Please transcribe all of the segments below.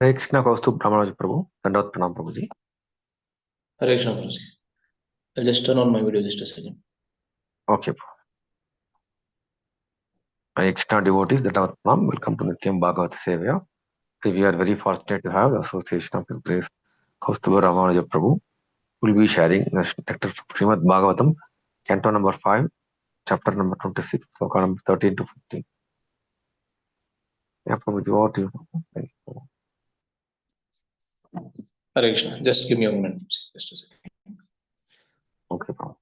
Hare Krishna, Kaustubh, Ramanuja Prabhu. Dandavat Pranam Prabhuji. Hare Krishna, Prabhuji. I'll just turn on my video just a second. Okay. Hare Krishna devotees, Dandavat Pranam. Welcome to Nutyam Bhagavata Sevaya. We are very fortunate to have the association of His Grace Kaustubh Ramanuja Prabhu, who will be sharing the nectar from Srimad Bhagavatam, Canto number 5, chapter number 26, sloka number 13 to 15. Yeah, Prabhuji, over to you. Thank you. Hare Krishna. Just give me a moment. Just a second. Okay, Prabhu.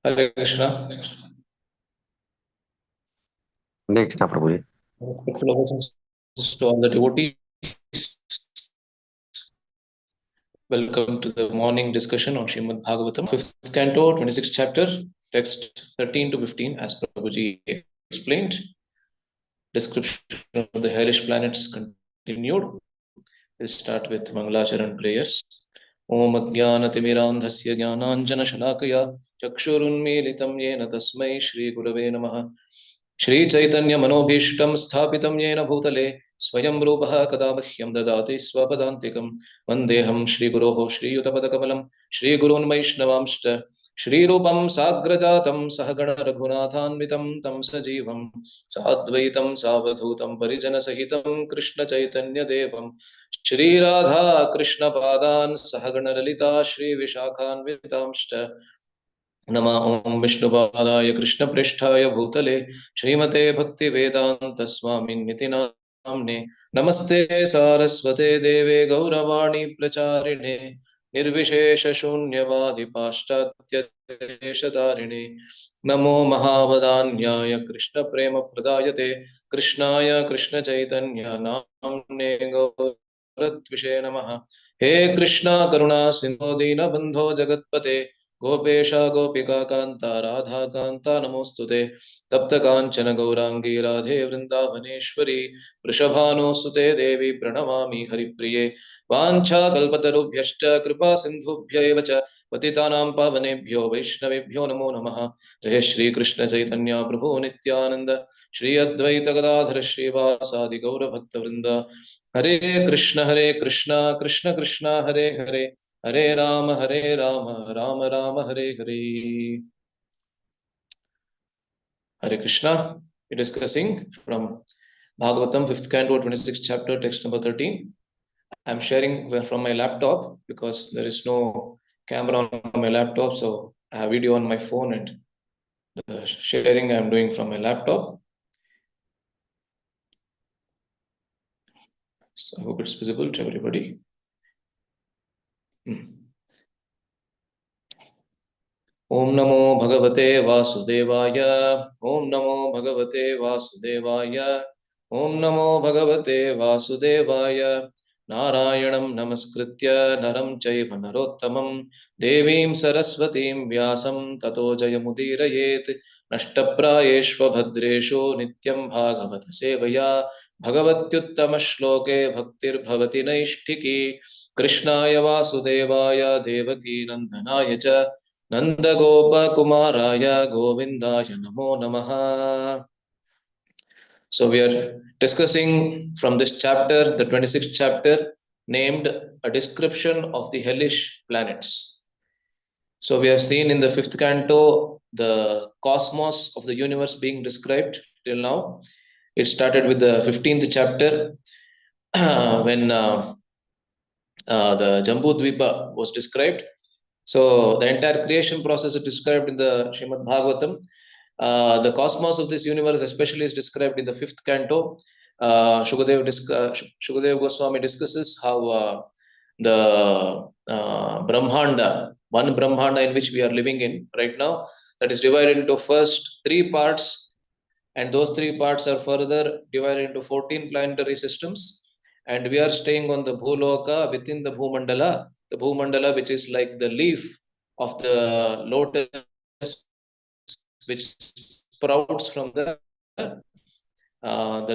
Hare Krishna. Hare Krishna, Prabhuji. Respectful obeisances to all the devotees. Welcome to the morning discussion on Srimad Bhagavatam, 5th canto, 26th chapter, text 13 to 15, as Prabhuji explained. Description of the hellish planets continued. We'll start with Mangalacharan prayers. Om Ajnanatimirandhasya Jnananjana Shalakaya Chakshurunmilitam Yena Tasmai Shri Gurave Namaha Shri Chaitanya Manobhishtam Sthapitam Yena Bhutale Swayam Rupaha Kadabhyam Dadati Swapadantikam Vandeham Shri Guroho Shri Yutapadakamalam Shri Gurun Vaishnavamshta Shri Rupam Sagrajatam Sahagana Raghunathanvitam Tam Sajivam Sadvaitam Savadhutam Parijana Sahitam Krishna Chaitanya Devam Shri Radha Krishna Padan Sahagana Lalita Shri Vishakhanvitamshta Nama Om Vishnupadaya Krishna Pristhaya Bhutale Srimate Bhakti Vedanta Swami Niti Namne Namaste Saraswate Deve Gauravani Pracharine Nirvishesha Shunyavadi Paschatya Deshatarine Namo Mahavadanyaya Krishna Prema Pradayate Krishnaya Krishna Chaitanya Namne Gauratvishe Namaha He Krishna Karuna Sindho Dina Bandho Jagatpate गोपेशा गोपिका कांता राधा कांता नमोस्तुते तप्त कांचन गौरांगी राधे वृंदावनेश्वरी वृषभानुसुते देवी प्रणमामि हरिप्रिये वाञ्छा कल्पतरुभ्यश्च कृपा सिन्धुभ्यैव च पतितानां पावनेभ्यो वैष्णवेभ्यो नमो नमः जय श्री कृष्ण चैतन्य प्रभु नित्यानंद श्री अद्वैत गदाधर श्रीवासादि गौर भक्त वृंद हरे Krishna Krishna Krishna Hare Hare Hare Rama, Rama Rama, Hare Hare. Hare Krishna. We're discussing from Bhagavatam, 5th canto, 26th chapter, text number 13. I'm sharing from my laptop because there is no camera on my laptop, so I have video on my phone and the sharing I'm doing from my laptop. So I hope it's visible to everybody. Om Namo Bhagavate Vasudevaya. Om Namo Bhagavate Vasudevaya. Om Namo Bhagavate Vasudevaya. Narayanam Namaskritya Naram Chaiva Narottamam Devim Saraswatim Vyasam Tato Jayamudirayet Nashtaprayeshva Bhadreshu Nityam Bhagavata Sevaya Bhagavatyuttama Shloke Bhaktir Bhavati Naishtiki Krishnaya Vasudevaya Devaki Nandanaya Cha Nanda Gopa Kumaraya Govindaya Namo Namaha. So we are discussing from this chapter, the 26th chapter, named A Description of the Hellish Planets. So we have seen in the 5th canto the cosmos of the universe being described till now. It started with the 15th chapter when the Jambudvipa was described. So the entire creation process is described in the Srimad Bhagavatam. The cosmos of this universe especially is described in the 5th canto. Shukadev Goswami discusses how the Brahmanda, one Brahmanda in which we are living in right now, that is divided into first 3 parts, and those 3 parts are further divided into 14 planetary systems, and we are staying on the Bhuloka within the Bhumandala, which is like the leaf of the lotus which sprouts from the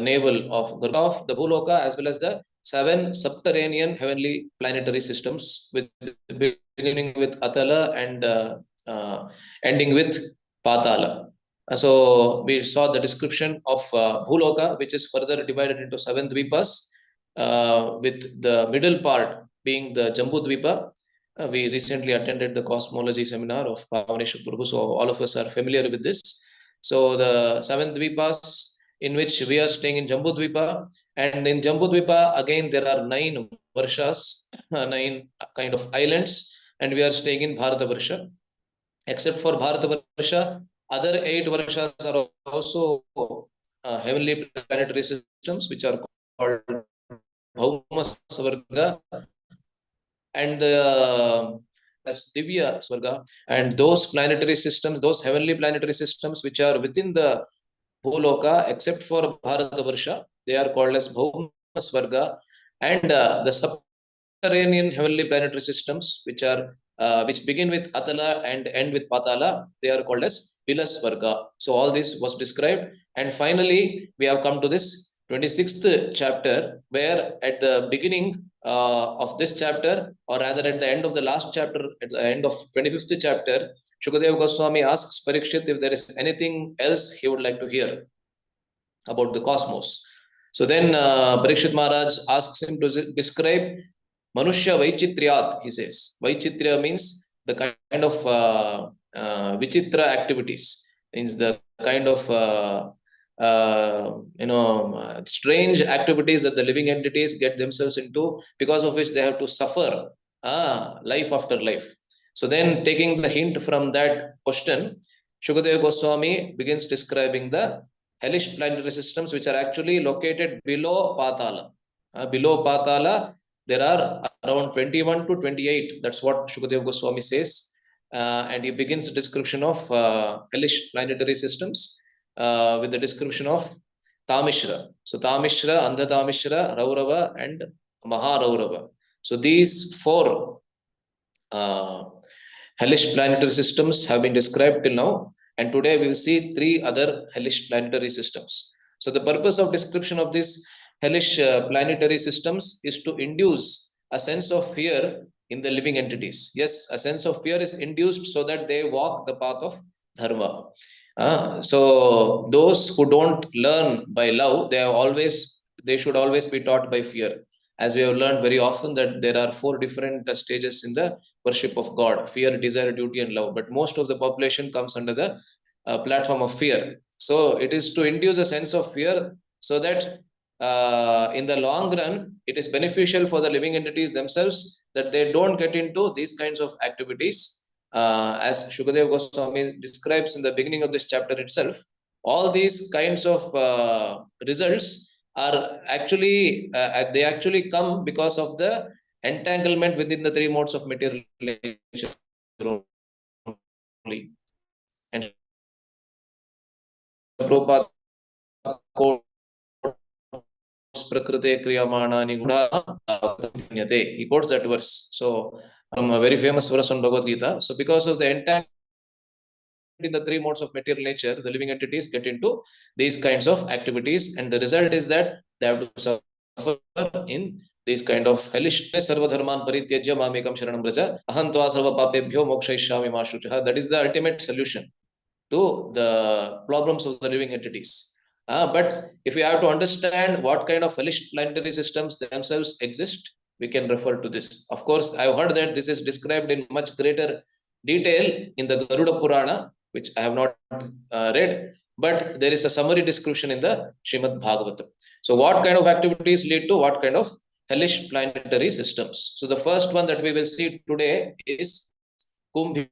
navel of the Bhuloka, as well as the 7 subterranean heavenly planetary systems, with beginning with Atala and ending with Patala. So we saw the description of Bhuloka, which is further divided into 7 dvipas, with the middle part being the Jambu Dvipa. We recently attended the cosmology seminar of Bhavaneshwar Prabhu, so all of us are familiar with this. So the 7 dvipas, in which we are staying in Jambudvipa, and in Jambudvipa again there are 9 varshas, 9 kind of islands, and we are staying in Bharatavarsha. Except for Bharatavarsha, other 8 varshas are also heavenly planetary systems, which are called Bhauma Svarga and as Divya Swarga, and those planetary systems, those heavenly planetary systems which are within the Bhuloka, except for Bharatavarsha, they are called as Bhauma Swarga, and the subterranean heavenly planetary systems, which begin with Atala and end with Patala, they are called as Vilasvarga. So all this was described, and finally we have come to this 26th chapter, where at the beginning of this chapter, or rather at the end of the last chapter, at the end of 25th chapter, Shukadeva Goswami asks Parikshit if there is anything else he would like to hear about the cosmos. So then Parikshit Maharaj asks him to describe Manushya Vaichitriyat, he says. Vaichitriya means the kind of Vichitra activities, means the kind of strange activities that the living entities get themselves into, because of which they have to suffer life after life. So then, taking the hint from that question, Shukadeva Goswami begins describing the hellish planetary systems, which are actually located below Patala. Below Patala, there are around 21 to 28. That's what Shukadeva Goswami says. And he begins the description of hellish planetary systems with the description of Tamishra. So Tamishra, Andha Tamishra, Raurava, and Maharaurava. So these 4 hellish planetary systems have been described till now, and today we will see 3 other hellish planetary systems. So the purpose of description of these hellish planetary systems is to induce a sense of fear in the living entities. Yes, a sense of fear is induced so that they walk the path of dharma. So those who don't learn by love, they should always be taught by fear. As we have learned very often that there are 4 different stages in the worship of God: fear, desire, duty, and love. But most of the population comes under the platform of fear. So it is to induce a sense of fear, so that in the long run, it is beneficial for the living entities themselves that they don't get into these kinds of activities. As Shukadeva Goswami describes in the beginning of this chapter itself, all these kinds of results are actually they actually come because of the entanglement within the 3 modes of material nature only. And Prabhupada Prakrite Kriyamanani Guna, he quotes that verse. So from a very famous verse on Bhagavad Gita. So because of the entanglement in the 3 modes of material nature, the living entities get into these kinds of activities, and the result is that they have to suffer in these kind of hellish sarva dharman parityajya mamekam sharanam braja ahantva sarva papebhyo mokshayishyami ma shuchah. That is the ultimate solution to the problems of the living entities. But if we have to understand what kind of hellish planetary systems themselves exist, we can refer to this. Of course, I've heard that this is described in much greater detail in the Garuda Purana, which I have not read, but there is a summary description in the Srimad Bhagavata. So what kind of activities lead to what kind of hellish planetary systems? So the first one that we will see today is Kumbhi,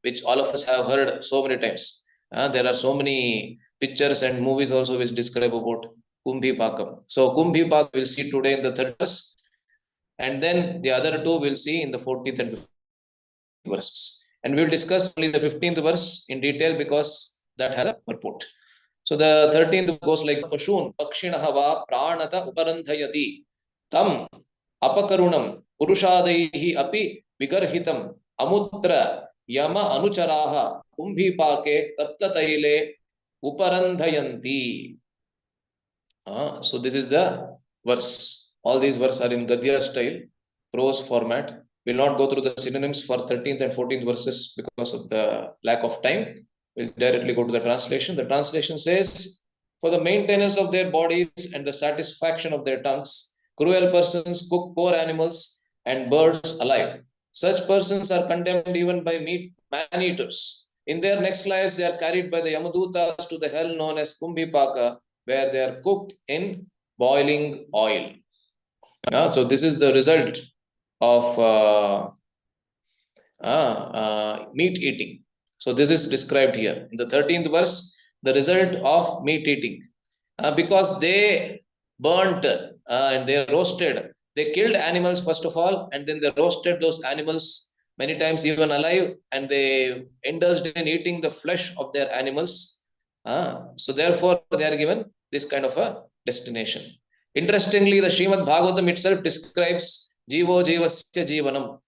which all of us have heard so many times. There are so many pictures and movies also which describe about Kumbhipakam. So Kumbhipakam we'll see today in the third verse, and then the other two we'll see in the 14th and 15th verses. And we'll discuss only the 15th verse in detail because that has a purport. So the 13th goes like Pashun Pakshinaha va pranata uparandhayati tam apakarunam purushadaihi api vigarhitam amutra yama anucharaha kumbhipake taptataile uparandhayanti. So this is the verse. All these verses are in Gadya style, prose format. We'll not go through the synonyms for 13th and 14th verses because of the lack of time. We'll directly go to the translation. The translation says, for the maintenance of their bodies and the satisfaction of their tongues, cruel persons cook poor animals and birds alive. Such persons are condemned even by meat man-eaters. In their next lives, they are carried by the Yamadutas to the hell known as Kumbhipaka, where they are cooked in boiling oil. So this is the result of meat eating. So this is described here. In the 13th verse, the result of meat eating. Because they burnt and they roasted. They killed animals first of all, and then they roasted those animals many times even alive, and they indulged in eating the flesh of their animals. So therefore, they are given this kind of a destination. Interestingly, the Srimad Bhagavatam itself describes Jivo Jivasya Jivanam.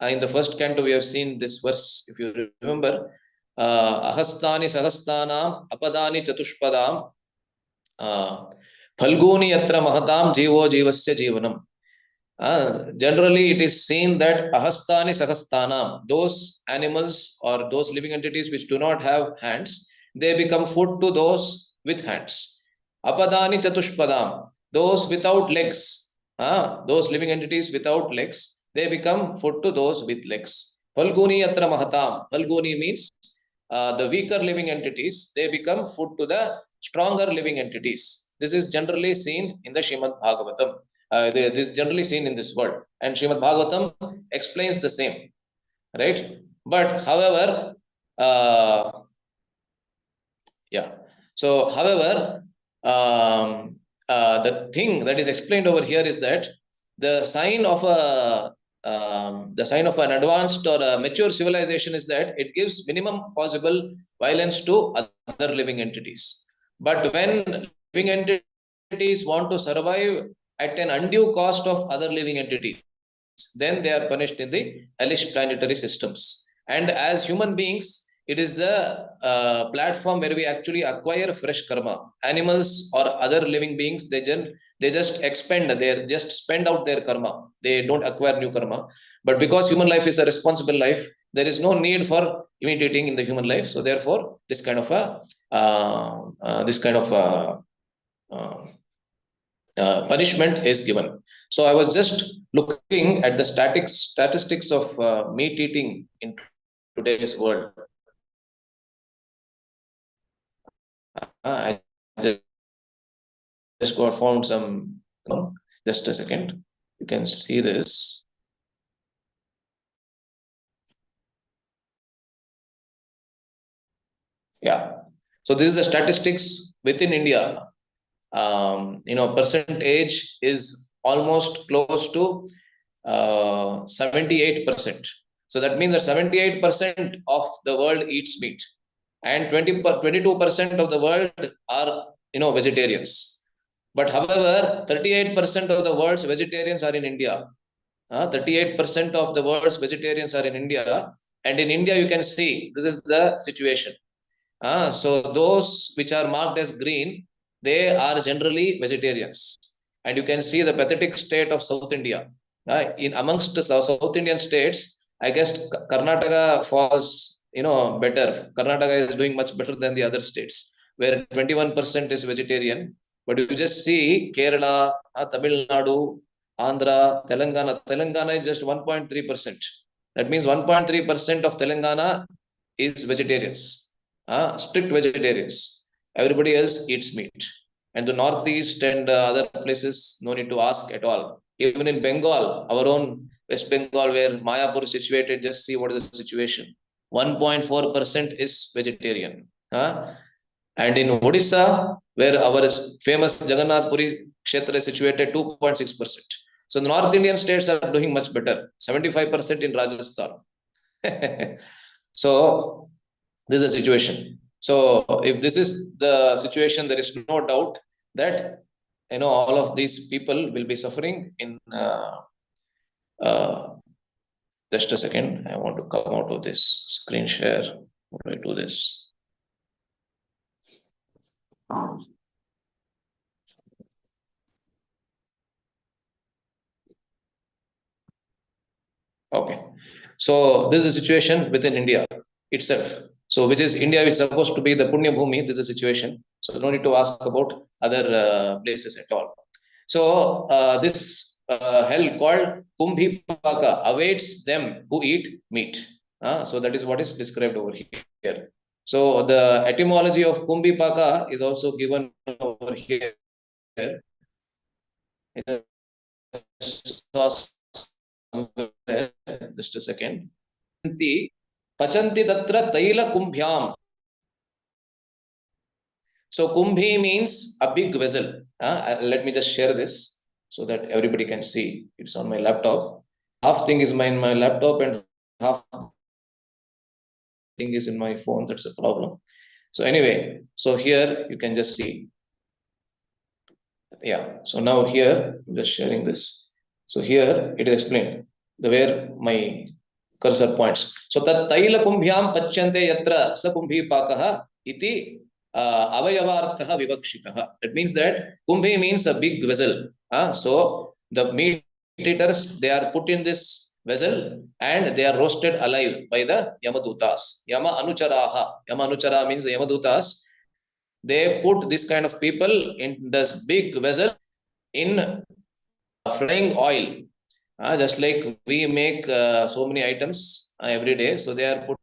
In the first canto, we have seen this verse, if you remember, Ahastani Sahastanam Apadani Chatushpadam Phalguni Yatra Mahatam Jivo Jivasya Jivanam. Generally, it is seen that Ahastani Sahastanam, those animals or those living entities which do not have hands, they become food to those with hands. Apadani Chatushpadam, those without legs, those living entities without legs, they become food to those with legs. Phalguni Yatra Mahatam, Phalguni means the weaker living entities, they become food to the stronger living entities. This is generally seen in the Srimad Bhagavatam. This is generally seen in this world, and Srimad Bhagavatam explains the same, right? But however, however, the thing that is explained over here is that the sign of an advanced or a mature civilization is that it gives minimum possible violence to other living entities. But when living entities want to survive at an undue cost of other living entities, then they are punished in the hellish planetary systems. And as human beings, it is the platform where we actually acquire fresh karma. Animals or other living beings, they just spend out their karma. They don't acquire new karma. But because human life is a responsible life, there is no need for imitating in the human life. So therefore, this kind of punishment is given. So I was just looking at the statistics of meat eating in today's world. I just found some, just a second. You can see this. Yeah. So this is the statistics within India. Percentage is almost close to 78%. So that means that 78% of the world eats meat, and 22% of the world are vegetarians. But however, 38% of the world's vegetarians are in India. 38% of the world's vegetarians are in India, and in India you can see this is the situation. So those which are marked as green, they are generally vegetarians. And you can see the pathetic state of South India. In amongst the South Indian states, I guess Karnataka falls, better. Karnataka is doing much better than the other states, where 21% is vegetarian. But you just see Kerala, Tamil Nadu, Andhra, Telangana. Telangana is just 1.3%. That means 1.3% of Telangana is vegetarians. Strict vegetarians. Everybody else eats meat. And the northeast and other places, no need to ask at all. Even in Bengal, our own West Bengal, where Mayapur is situated, just see what is the situation. 1.4% is vegetarian. And in Odisha, where our famous Jagannath Puri Kshetra is situated 2.6%. So the North Indian states are doing much better, 75% in Rajasthan. So this is the situation. So if this is the situation, there is no doubt that all of these people will be suffering in just a second. I want to come out of this screen share. How do I do this? Okay. So this is a situation within India itself. So which is India is supposed to be the Punya Bhumi. This is a situation. So no need to ask about other places at all. So this hell called Kumbhi Paka awaits them who eat meat. So that is what is described over here. So the etymology of Kumbhi Paka is also given over here. Just a second. Pachanti tatra taila kumbhyam. So kumbhi means a big vessel. Let me just share this so that everybody can see. It's on my laptop. Half thing is in my laptop and half thing is in my phone. That's a problem. So anyway, so here you can just see. Yeah. So now here I'm just sharing this. So here it is explained the where my cursor points. So tat taila kumbhyam pachyante yatra sa kumbhi pakaha iti avayavarthaha vivakshitaha. That means that kumbhi means a big vessel. So the meat eaters, they are put in this vessel and they are roasted alive by the Yamadutas. Yama Anucharaha. Yama Anuchara means the Yamadutas. They put this kind of people in this big vessel in frying oil. Just like we make so many items every day. So they are put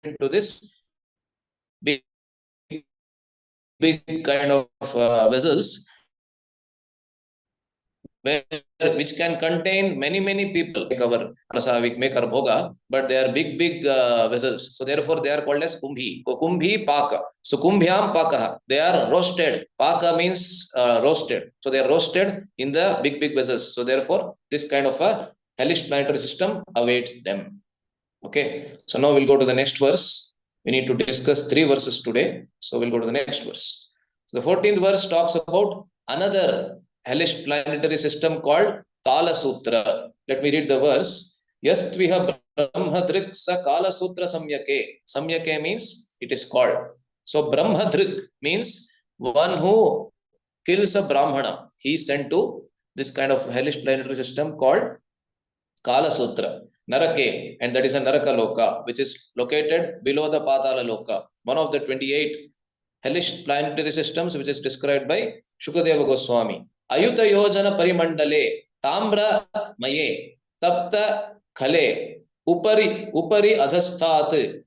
into this big, big kind of vessels which can contain many people. Like our prasad, we make our bhoga, but they are big vessels. So therefore they are called as kumbhi. Kumbhi paka. So kumbhyam pakaha. They are roasted. Paka means roasted. So they are roasted in the big vessels. So therefore this kind of a hellish planetary system awaits them. Okay. So now we'll go to the next verse. We need to discuss 3 verses today. So we'll go to the next verse. So the 14th verse talks about another hellish planetary system called Kala Sutra. Let me read the verse. Yastviha Brahmadrik sa Kala Sutra Samyake. Samyake means it is called. So Brahmadrik means one who kills a Brahmana. He is sent to this kind of hellish planetary system called Kala Sutra, Narake, and that is a Naraka Loka, which is located below the Patala Loka, one of the 28 hellish planetary systems which is described by Shukadeva Goswami. Ayuta Yojana Parimandale, Tamra Maye, Tapta Khale, Upari Adhasthat,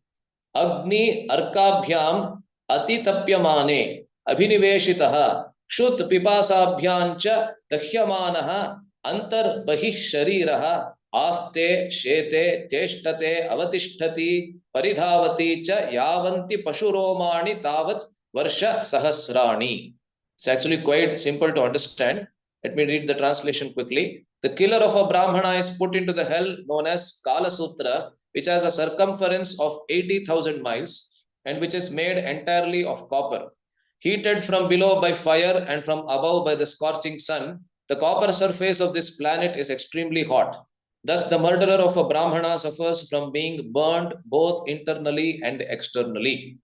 Agni Arkabhyam Atitapyamane, Abhiniveshitaha, Shut Pipasabhyancha Dahyamanaha, Antar Bahih Shariraha, Aste Shete Cheshtate Avatishtati Paridhavati cha Yavanti Pashuromani Tavat Varsha Sahasrani. It's actually quite simple to understand. Let me read the translation quickly. The killer of a Brahmana is put into the hell known as Kala Sutra, which has a circumference of 80,000 miles and which is made entirely of copper. Heated from below by fire and from above by the scorching sun, the copper surface of this planet is extremely hot. Thus, the murderer of a Brahmana suffers from being burned both internally and externally.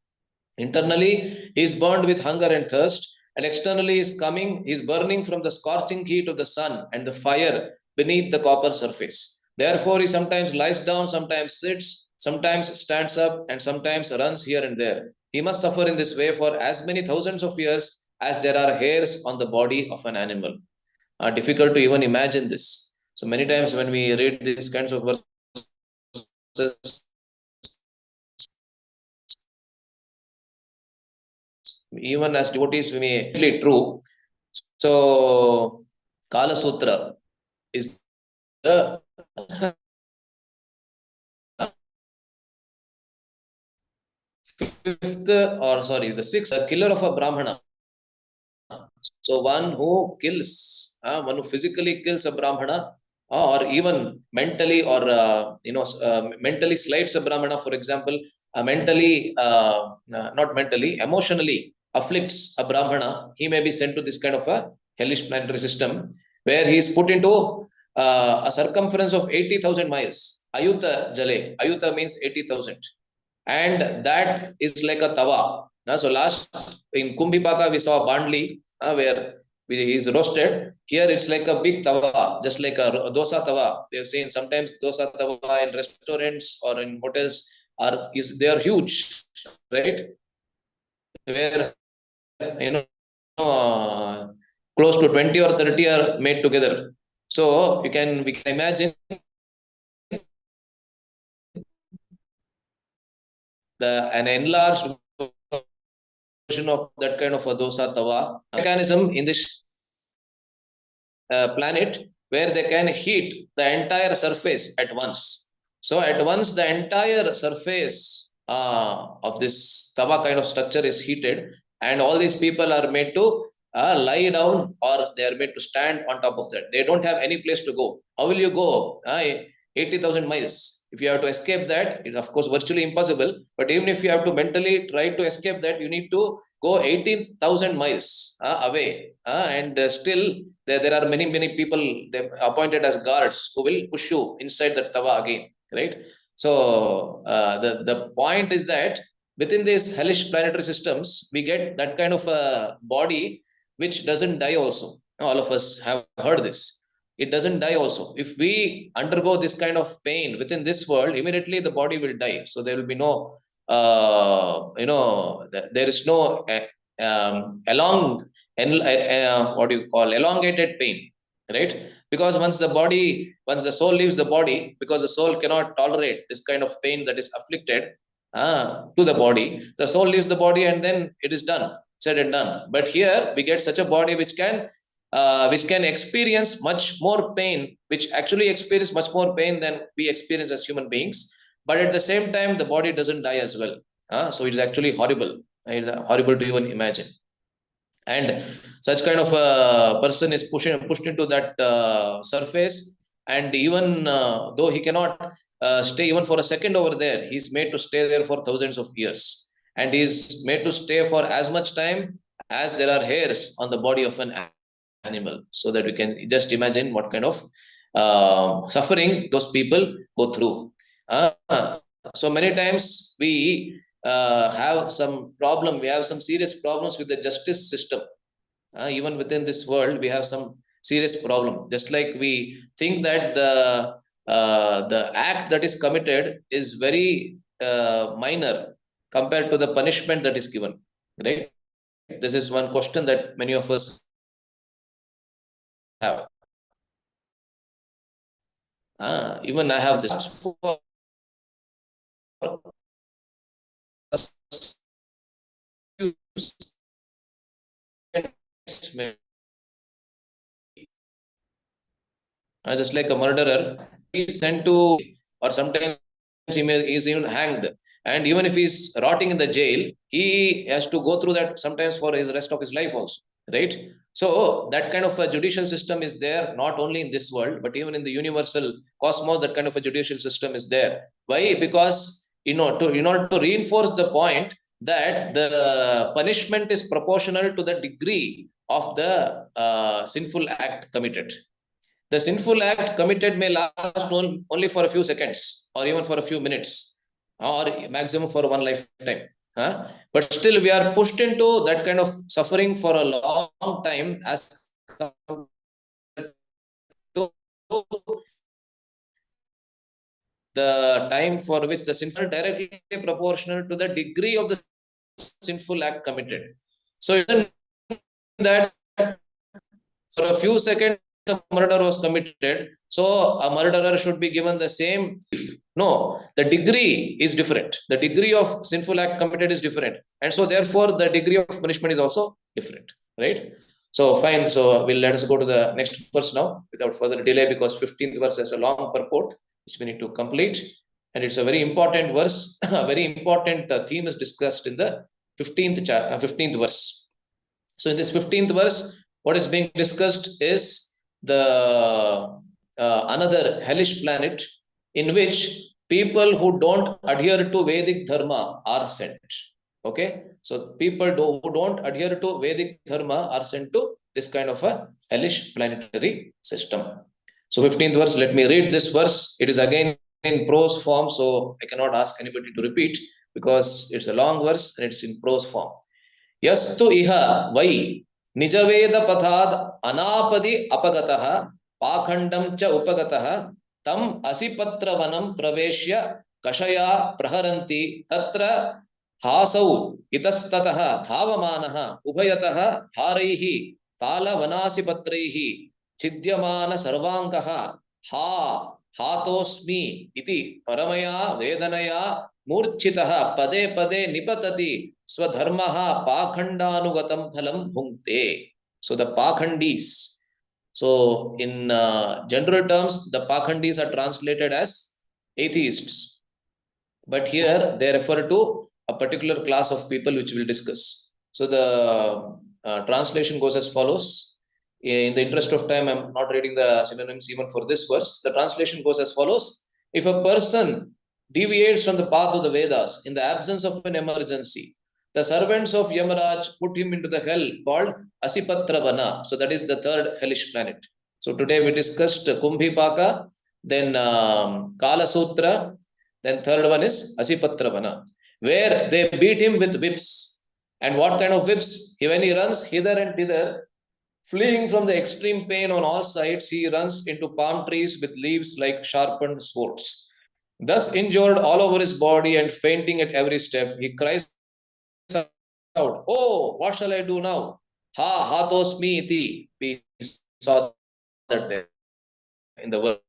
Internally, he is burned with hunger and thirst, and externally he is burning from the scorching heat of the sun and the fire beneath the copper surface. Therefore, he sometimes lies down, sometimes sits, sometimes stands up, and sometimes runs here and there. He must suffer in this way for as many thousands of years as there are hairs on the body of an animal. Difficult to even imagine this. So many times when we read these kinds of verses, even as devotees, we may be true. So, Kala Sutra is the the sixth killer of a Brahmana. So one who kills, one who physically kills a Brahmana, or even mentally or mentally slights a Brahmana, for example, not mentally, emotionally afflicts a Brahmana, he may be sent to this kind of a hellish planetary system where he is put into a circumference of 80,000 miles. Ayuta Jale. Ayuta means 80,000. And that is like a tawa. So last in Kumbhipaka we saw Bandli where he is roasted. Here it's like a big tawa, just like a dosa tawa. We have seen sometimes dosa tawa in restaurants or in hotels they are huge, right? Where close to 20 or 30 are made together. So we can imagine an enlarged version of that kind of a dosa tawa mechanism in this planet where they can heat the entire surface at once. So at once the entire surface of this tawa kind of structure is heated, and all these people are made to lie down, or they are made to stand on top of that. They don't have any place to go. How will you go 80,000 miles? If you have to escape that, it's of course virtually impossible. But even if you have to mentally try to escape that, you need to go 18,000 miles away, and still there are many people they appointed as guards who will push you inside the tawa again, right? So the point is that within these hellish planetary systems, we get that kind of a body which doesn't die also. All of us have heard this. It doesn't die also. If we undergo this kind of pain within this world, immediately the body will die. So there will be no, there is no what do you call, elongated pain, right? Because once the soul leaves the body, because the soul cannot tolerate this kind of pain that is afflicted to the body, the soul leaves the body and then it is done, said and done. But here we get such a body which can experience much more pain, which actually experience much more pain than we experience as human beings. But at the same time, the body doesn't die as well. So it's actually horrible. It's horrible to even imagine. And such kind of a person is pushed into that surface, and even though he cannot stay even for a second over there, he's made to stay there for thousands of years, and he's made to stay for as much time as there are hairs on the body of an animal, so that we can just imagine what kind of suffering those people go through. uh, so many times we have some problem, we have some serious problems with the justice system. Even within this world we have some serious problem, just like we think that the act that is committed is very minor compared to the punishment that is given, right? This is one question that many of us have. Even I have this for just like a murderer, he is sent to, or sometimes he is even hanged. And even if he's rotting in the jail, he has to go through that sometimes for his rest of his life also, right? So that kind of a judicial system is there not only in this world, but even in the universal cosmos. That kind of a judicial system is there. Why? Because in order to reinforce the point that the punishment is proportional to the degree of the sinful act committed. The sinful act committed may last only for a few seconds, or even for a few minutes, or maximum for one lifetime. But still, we are pushed into that kind of suffering for a long time as to the time for which the sinful directly proportional to the degree of the sinful act committed. So isn't that for a few seconds the murder was committed, so a murderer should be given the same? No, the degree is different. The degree of sinful act committed is different, and so therefore the degree of punishment is also different, right? So fine. So let us go to the next verse now without further delay, because 15th verse has a long purport which we need to complete, and it's a very important verse. A very important theme is discussed in the 15th verse. So in this 15th verse, what is being discussed is the another hellish planet in which people who don't adhere to Vedic dharma are sent. Okay, so people who don't adhere to Vedic dharma are sent to this kind of a hellish planetary system. So 15th verse, let me read this verse. It is again in prose form, so I cannot ask anybody to repeat because it's a long verse and it's in prose form. Yastu iha vai nijaveda pathad anapadi apagataha pakhandam cha upagataha tam asipatravanam praveshya kashaya praharanti tatra hasau itastataha dhavamanaha ubhayataha haraihi talavanasipatraihi chidyamana sarvangaha ha hatosmi iti paramaya vedanaya मूर्छितः पदे पदे निपतति स्वधर्मः पाखंडानुगतं फलं भुंक्ते. So the pakhandis. So in general terms, the pakhandis are translated as atheists, but here they refer to a particular class of people which we'll discuss. So the translation goes as follows. In the interest of time, I'm not reading the synonyms even for this verse. The translation goes as follows. If a person deviates from the path of the Vedas in the absence of an emergency, the servants of Yamaraj put him into the hell called Asipatravana. So that is the third hellish planet. So today we discussed Kumbhipaka, then Kala Sutra, then third one is Asipatravana, where they beat him with whips. And what kind of whips? When he runs hither and thither, fleeing from the extreme pain on all sides, he runs into palm trees with leaves like sharpened swords. Thus injured all over his body and fainting at every step, he cries out, "Oh, what shall I do now? Ha, hatosmi iti." We saw that in the verse.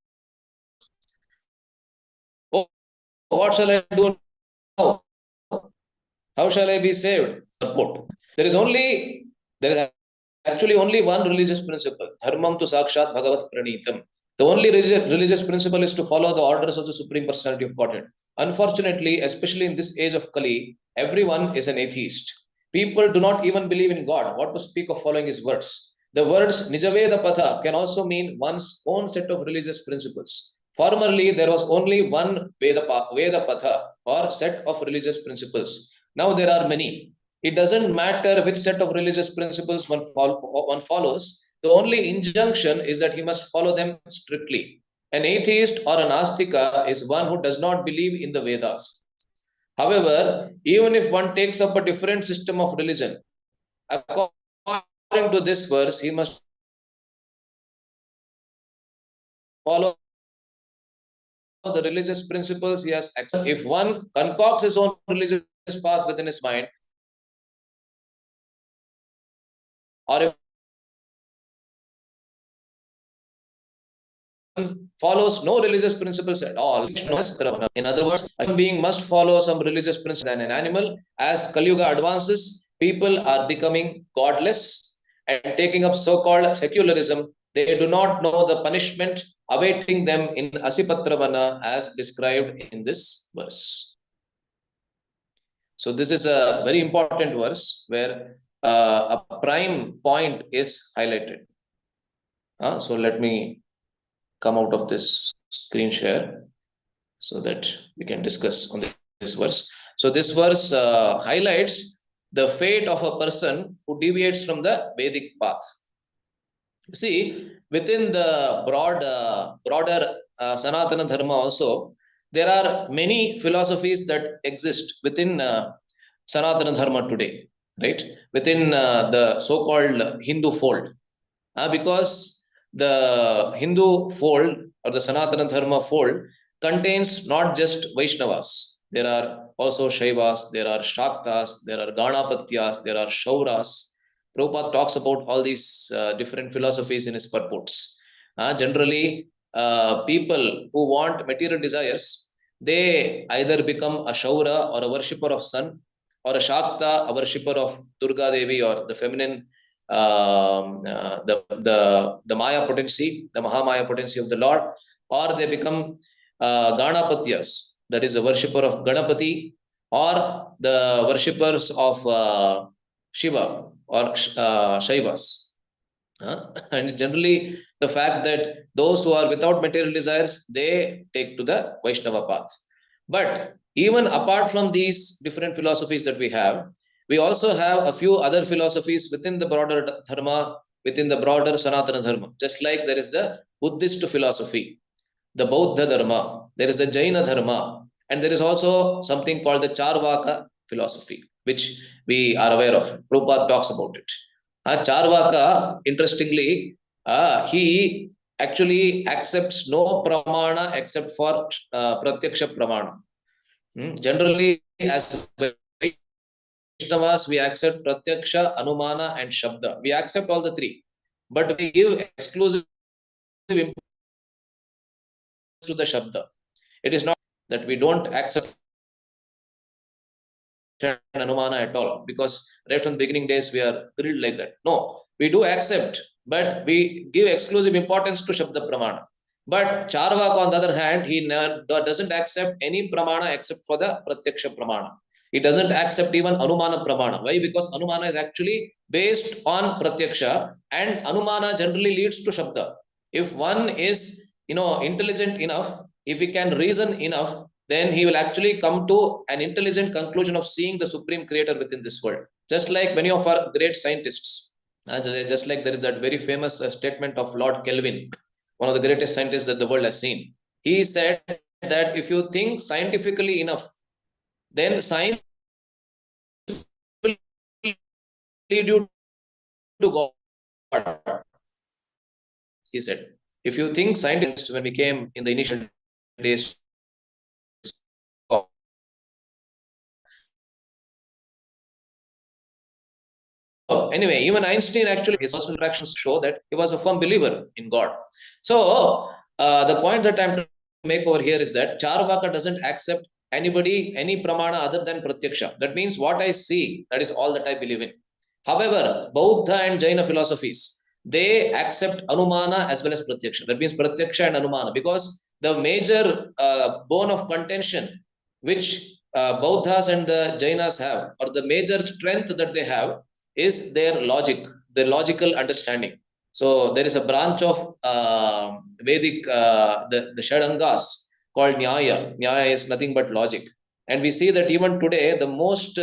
Oh, what shall I do now? How shall I be saved? There is actually only one religious principle. Dharmam tu sakshat bhagavat pranitam. The only religious principle is to follow the orders of the Supreme Personality of Godhead. Unfortunately, especially in this age of Kali, everyone is an atheist. People do not even believe in God. What to speak of following his words? The words Nijaveda Patha can also mean one's own set of religious principles. Formerly, there was only one Veda Patha or set of religious principles. Now there are many. It doesn't matter which set of religious principles one follows. The only injunction is that he must follow them strictly. An atheist or an astika is one who does not believe in the Vedas. However, even if one takes up a different system of religion, according to this verse, he must follow the religious principles he has accepted. If one concocts his own religious path within his mind, or if follows no religious principles at all. In other words, a human being must follow some religious principle than an animal. As Kali Yuga advances, people are becoming godless and taking up so-called secularism. They do not know the punishment awaiting them in Asipatravana as described in this verse. So this is a very important verse where a prime point is highlighted. So let me come out of this screen share so that we can discuss on this verse. So this verse highlights the fate of a person who deviates from the Vedic path. You see, within the broader Sanatana Dharma also, there are many philosophies that exist within Sanatana Dharma today, right? Within the so-called Hindu fold. Because the Hindu fold or the Sanatana Dharma fold contains not just Vaishnavas. There are also Shaivas, there are Shaktas, there are Ganapatyas, there are Shauras. Prabhupada talks about all these different philosophies in his purports. Generally, people who want material desires, they either become a Shaura or a worshipper of sun, or a Shakta, a worshipper of Durga Devi or the feminine the Maya potency, the Mahamaya potency of the Lord, or they become Ganapatyas, that is a worshipper of Ganapati, or the worshippers of Shiva or Shaivas. And generally, the fact that those who are without material desires, they take to the Vaishnava path. But even apart from these different philosophies that we also have a few other philosophies within the broader dharma, within the broader Sanatana dharma. Just like there is the Buddhist philosophy, the Bauddha dharma, there is the Jaina dharma, and there is also something called the Charvaka philosophy, which we are aware of. Prabhupada talks about it. Charvaka, interestingly, he actually accepts no pramana except for pratyaksha pramana. Generally, as Vaishnavas, we accept pratyaksha, anumana, and shabda. We accept all the three, but we give exclusive importance to the shabda. It is not that we don't accept and anumana at all, because right from the beginning days we are thrilled like that. No, we do accept, but we give exclusive importance to Shabda Pramana. But Charvaka, on the other hand, he doesn't accept any Pramana except for the Pratyaksha Pramana. He doesn't accept even Anumana Pramana. Why? Because Anumana is actually based on Pratyaksha, and Anumana generally leads to Shabda. If one is intelligent enough, if he can reason enough, then he will actually come to an intelligent conclusion of seeing the supreme creator within this world. Just like many of our great scientists, just like there is that very famous statement of Lord Kelvin, one of the greatest scientists that the world has seen. He said that if you think scientifically enough, then science will lead you to God. He said, if you think scientists, when we came in the initial days, anyway, even Einstein, actually, his personal interactions show that he was a firm believer in God. So, the point that I'm trying to make over here is that Charvaka doesn't accept anybody, any pramana other than Pratyaksha. That means what I see, that is all that I believe in. However, Bauddha and Jaina philosophies, they accept Anumana as well as Pratyaksha. That means Pratyaksha and Anumana, because the major bone of contention which Bauddhas and the Jainas have, or the major strength that they have, is their logic, their logical understanding. So there is a branch of Vedic, the Shadangas called Nyaya. Nyaya is nothing but logic. And we see that even today, the most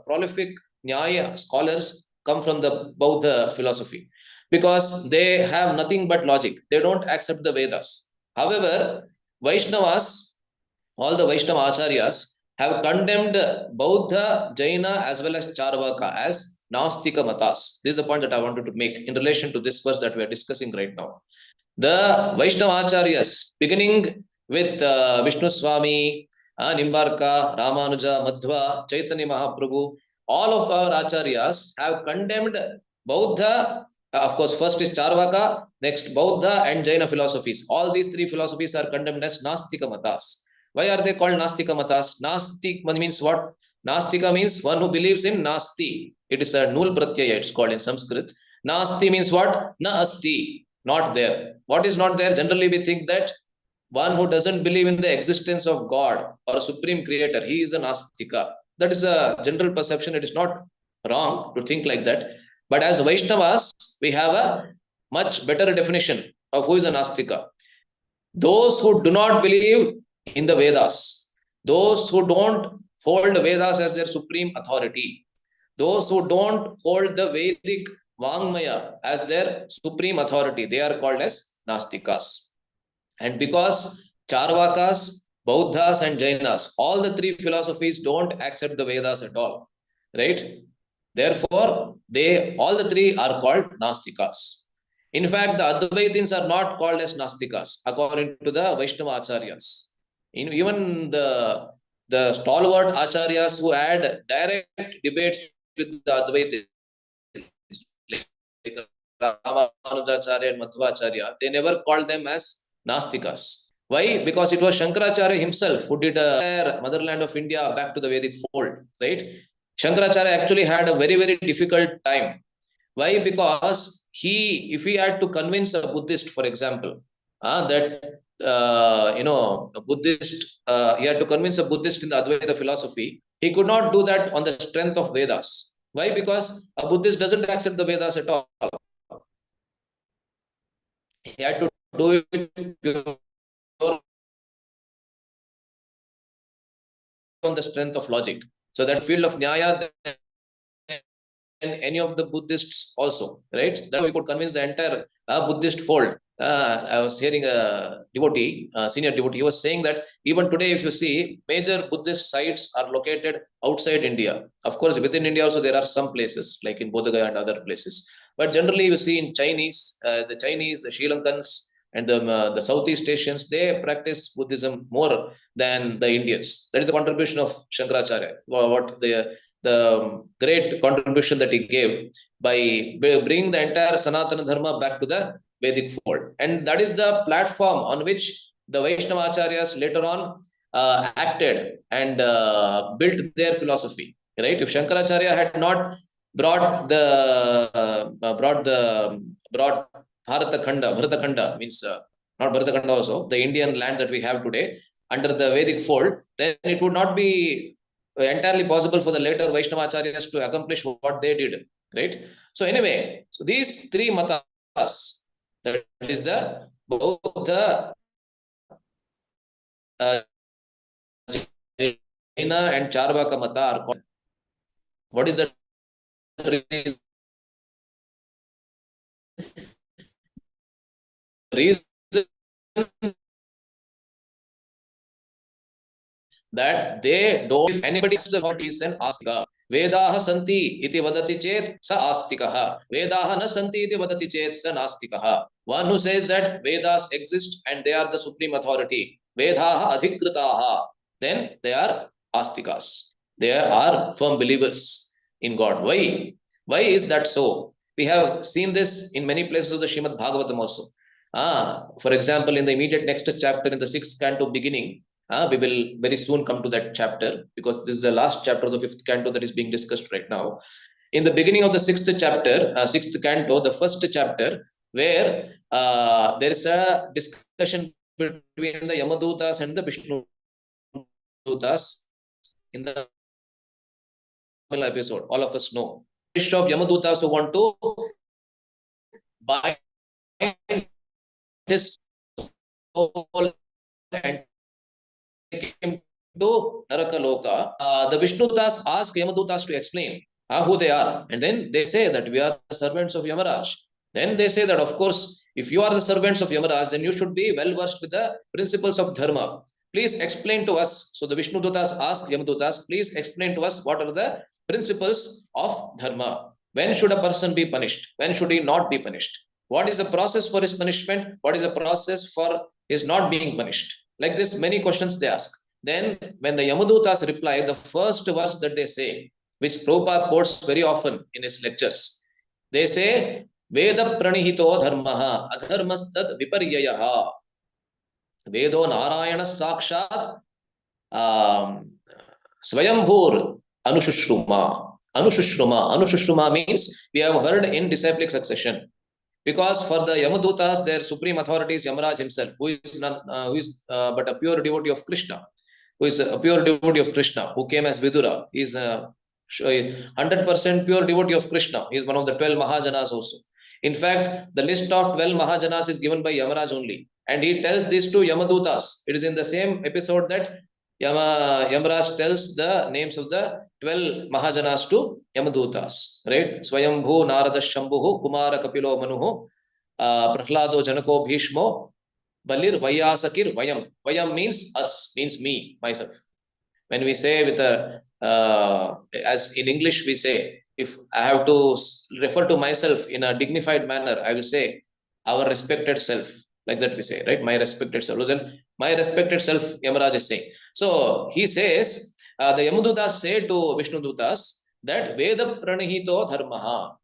prolific Nyaya scholars come from the Bauddha philosophy, because they have nothing but logic. They don't accept the Vedas. However, Vaishnavas, all the Vaishnava acharyas, have condemned Bauddha, Jaina, as well as Charvaka as Nastika Matas. This is the point that I wanted to make in relation to this verse that we are discussing right now. The Vaishnava acharyas, beginning with Vishnu Swami, Nimbarka, Ramanuja, Madhva, Chaitanya Mahaprabhu, all of our acharyas have condemned Bauddha. Of course, first is Charvaka, next Bauddha and Jaina philosophies. All these three philosophies are condemned as Nastika Matas. Why are they called Nastika Matas? Nastik means what? Nastika means one who believes in Nasti. It is a Nul Pratyaya, it's called in Sanskrit. Nasti means what? Na Asti, not there. What is not there? Generally, we think that one who doesn't believe in the existence of God or a supreme creator, he is an Astika. That is a general perception. It is not wrong to think like that. But as Vaishnavas, we have a much better definition of who is an Astika. Those who do not believe in the Vedas, those who don't hold the Vedas as their supreme authority, those who don't hold the Vedic Vangmaya as their supreme authority, they are called as Nastikas. And because Charvakas, Bauddhas, and Jainas, all the three philosophies don't accept the Vedas at all, right? Therefore, all the three are called Nastikas. In fact, the Advaitins are not called as Nastikas, according to the Vaishnava Acharyas. Even the stalwart Acharyas who had direct debates with the Advaitins, like Ramanujacharya and Madhvacharya, they never called them as Nastikas. Why? Because it was Shankaracharya himself who did motherland of India back to the Vedic fold, right? Shankaracharya actually had a very, very difficult time. Why? Because if he had to convince a Buddhist, for example, that a Buddhist, he had to convince a Buddhist in the Advaita philosophy, he could not do that on the strength of Vedas. Why? Because a Buddhist doesn't accept the Vedas at all. He had to do it pure on the strength of logic. So that field of Nyaya, and any of the Buddhists also, right? That we could convince the entire Buddhist fold. I was hearing a devotee, senior devotee, he was saying that even today, if you see, major Buddhist sites are located outside India. Of course, within India also there are some places like in Bodh Gaya and other places. But generally, you see in Chinese, the Sri Lankans, and the Southeast Asians, they practice Buddhism more than the Indians. That is the contribution of Shankaracharya. What the great contribution that he gave by bringing the entire Sanatana Dharma back to the Vedic fold. And that is the platform on which the Vaishnava Acharyas later on acted and built their philosophy. Right? If Shankaracharya had not brought Bharata Khanda means not Bharata Khanda also, the Indian land that we have today under the Vedic fold, then it would not be entirely possible for the later Vaishnava Acharyas to accomplish what they did, right? So anyway, so these three matas, that is the Bauddha, Jaina and Charvaka mata are called. What is the reason that they don't, if anybody asks the God is an astika. Vedaha santi iti vadati chet sa astikaha. Vedaha na santi iti vadati chet sa nastikaha. One who says that Vedas exist and they are the supreme authority. Vedaha adhikritaha. Then they are astikas. They are firm believers in God. Why? Why is that so? We have seen this in many places of the Srimad Bhagavatam also. For example, in the immediate next chapter, in the 6th canto beginning, we will very soon come to that chapter because this is the last chapter of the 5th canto that is being discussed right now. In the beginning of the 6th chapter, 6th canto, the first chapter, where there is a discussion between the Yamadutas and the Vishnudutas in the episode. All of us know. Wish of Yamadutas who want to bind his soul and take him to Narakaloka. The Vishnudutas ask Yamadutas to explain who they are. And then they say that we are the servants of Yamaraj. Then they say that, of course, if you are the servants of Yamaraj, then you should be well versed with the principles of Dharma. Please explain to us. So the Vishnudutas ask Yamadutas, please explain to us what are the principles of Dharma. When should a person be punished? When should he not be punished? What is the process for his punishment? What is the process for his not being punished? Like this, many questions they ask. Then, when the Yamadutas reply, the first verse that they say, which Prabhupada quotes very often in his lectures, they say, Veda pranihito dharmaha adharmastad viparyayaha. Vedo narayana sakshat swayambhur anushruma. Anushruma means we have heard in disciplic succession. Because for the Yamadutas, their supreme authority is Yamaraj himself, who is but a pure devotee of Krishna, who came as Vidura. He is a 100% pure devotee of Krishna. He is one of the 12 Mahajanas also. In fact, the list of 12 Mahajanas is given by Yamaraj only. And he tells this to Yamadutas. It is in the same episode that Yamaraj tells the names of the 12 Mahajanas to Yamadutas. Right? Swayambhu, Narada, Shambhu, Kumara, Kapilo, Manuhu, Prahlado, Janako, Bhishmo, Balir, Vayasakir, Vayam. Vayam means us, means me, myself. When we say with a, as in English we say, if I have to refer to myself in a dignified manner, I will say, our respected self. Like that we say, right? My respected self. Then my respected self, Yamaraj is saying. So he says, the Yamadutas say to Vishnudutas that Veda pranihito dharmaha.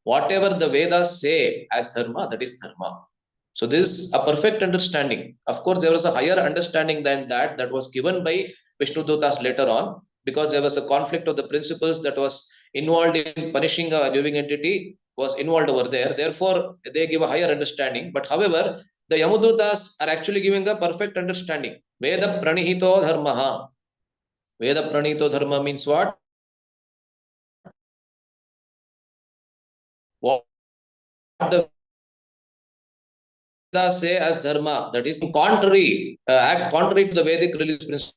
Whatever the Vedas say as dharma, that is dharma. So this is a perfect understanding. Of course, there was a higher understanding than that was given by Vishnudutas later on, because there was a conflict of the principles that was involved in punishing a living entity was involved over there. Therefore, they give a higher understanding. But however, the Yamadutas are actually giving a perfect understanding. Veda pranihito dharmaha. Veda pranihito dharma means what? What the Vedas say as dharma, that is contrary, act contrary to the Vedic religious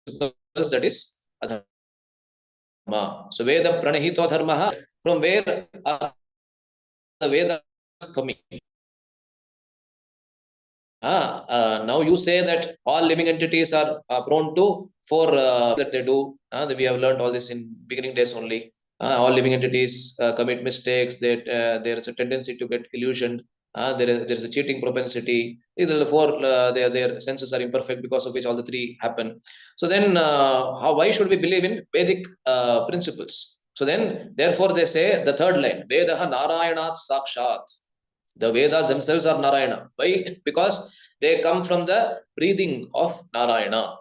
principles, that is adharma. So Veda pranahito dharma, from where are the Vedas coming? Now you say that all living entities are prone to four that they do. We have learned all this in beginning days only. All living entities commit mistakes. That there is a tendency to get illusioned. There is a cheating propensity. These are the four. Their senses are imperfect, because of which all the three happen. So then, why should we believe in Vedic principles? So then, therefore, they say the third line: Vedaha Narayanat Sakshat. The Vedas themselves are Narayana. Why? Because they come from the breathing of Narayana.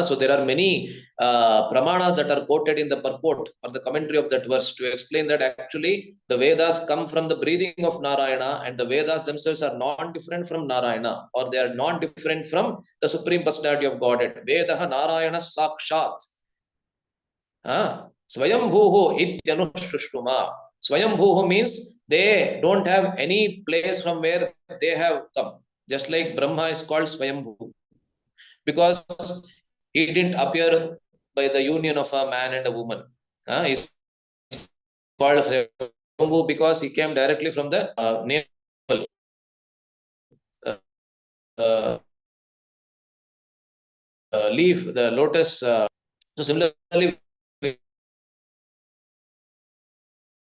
So there are many pramanas that are quoted in the purport or the commentary of that verse to explain that actually the Vedas come from the breathing of Narayana, and the Vedas themselves are non-different from Narayana, or they are non-different from the Supreme Personality of Godhead. Vedaha Narayana Sakshat. Swayambhuhu ityanushrushtuma. Swayambhuhu means they don't have any place from where they have come. Just like Brahma is called Swayambhu, because he didn't appear by the union of a man and a woman. He's called Swayambhu because he came directly from the navel. Uh, uh, Leaf, the lotus. So similarly,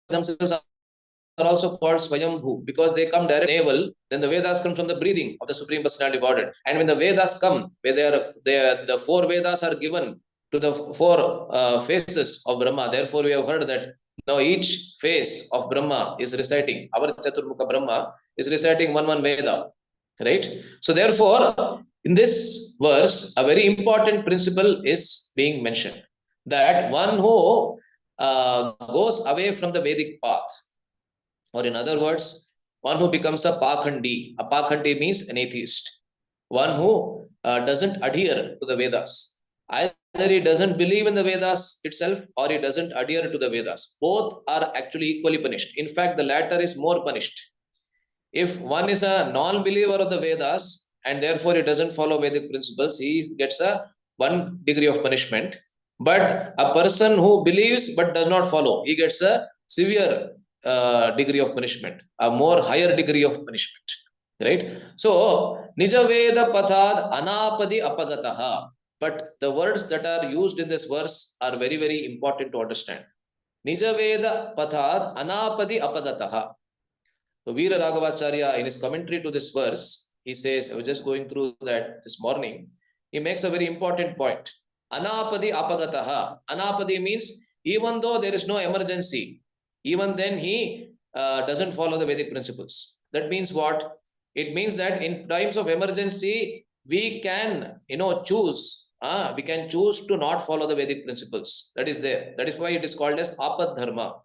themselves are also called Swayambhu because they come directly from the navel. Then the Vedas come from the breathing of the Supreme Personality of Godhead. And when the Vedas come, where the four Vedas are given to the four faces of Brahma. Therefore, we have heard that now each face of Brahma is reciting, our Chaturmukha Brahma is reciting one Veda. Right? So therefore, in this verse, a very important principle is being mentioned, that one who goes away from the Vedic path, or in other words, one who becomes a Pakhandi. A Pakhandi means an atheist. One who doesn't adhere to the Vedas. Either he doesn't believe in the Vedas itself, or he doesn't adhere to the Vedas. Both are actually equally punished. In fact, the latter is more punished. If one is a non-believer of the Vedas and therefore he doesn't follow Vedic principles, he gets a 1 degree of punishment. But a person who believes but does not follow, he gets a severe degree of punishment, a more higher degree of punishment. Right? So, Nija Veda Pathad Anapadi Apagataha. But the words that are used in this verse are very, very important to understand. Nija Veda Pathad Anapadi Apagataha. So Veera Raghavacharya, in his commentary to this verse, he says, I was just going through that this morning, he makes a very important point. Anapadi apagataha. Anapadi means even though there is no emergency, even then he doesn't follow the Vedic principles. That means what? It means that in times of emergency, we can, choose. We can choose to not follow the Vedic principles. That is there. That is why it is called as apad dharma.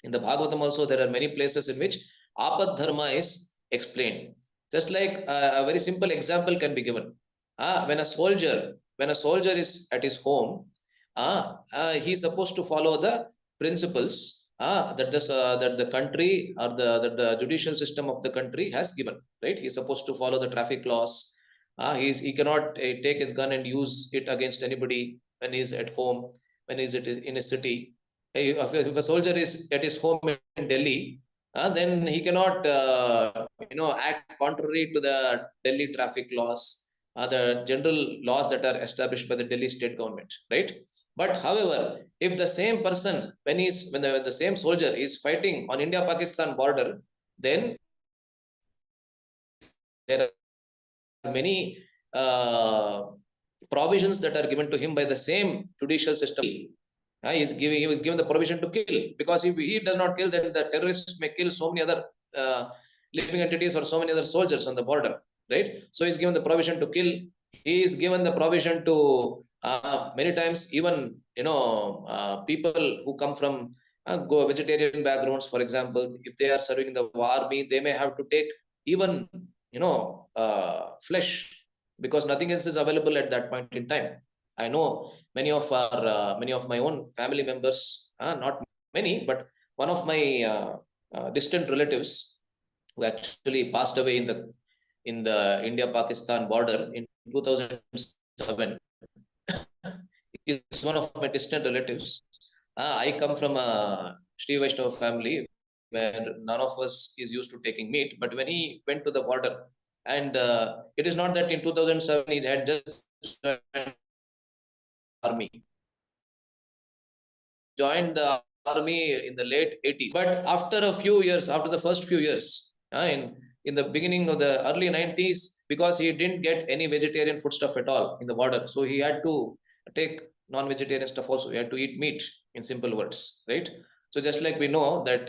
In the Bhagavatam also, there are many places in which apad dharma is explained. Just like a very simple example can be given. When a soldier is at his home, he is supposed to follow the principles that the country or that the judicial system of the country has given. Right? He is supposed to follow the traffic laws. He cannot take his gun and use it against anybody when he is at home, when he is in a city. If a soldier is at his home in Delhi, then he cannot, act contrary to the Delhi traffic laws, the general laws that are established by the Delhi state government, right? But however, if the same person, when the same soldier is fighting on India-Pakistan border, then there are many provisions that are given to him by the same judicial system. He was given the permission to kill, because if he does not kill, then the terrorists may kill so many other living entities or so many other soldiers on the border, right? So he's given the provision to kill. He is given the provision to many times even people who come from go vegetarian backgrounds, for example, if they are serving in the army, they may have to take even flesh, because nothing else is available at that point in time. I know many of my own family members, not many, but one of my distant relatives who actually passed away in the in the India-Pakistan border in 2007. He is one of my distant relatives. I come from a Sri Vaishnava family where none of us is used to taking meat. But when he went to the border, and it is not that in 2007 he had just joined army. Joined the army in the late 80s. But after a few years, after the first few years, in the beginning of the early 90s, because he didn't get any vegetarian food stuff at all in the border, so he had to take non-vegetarian stuff also. He had to eat meat, in simple words, right? So just like we know that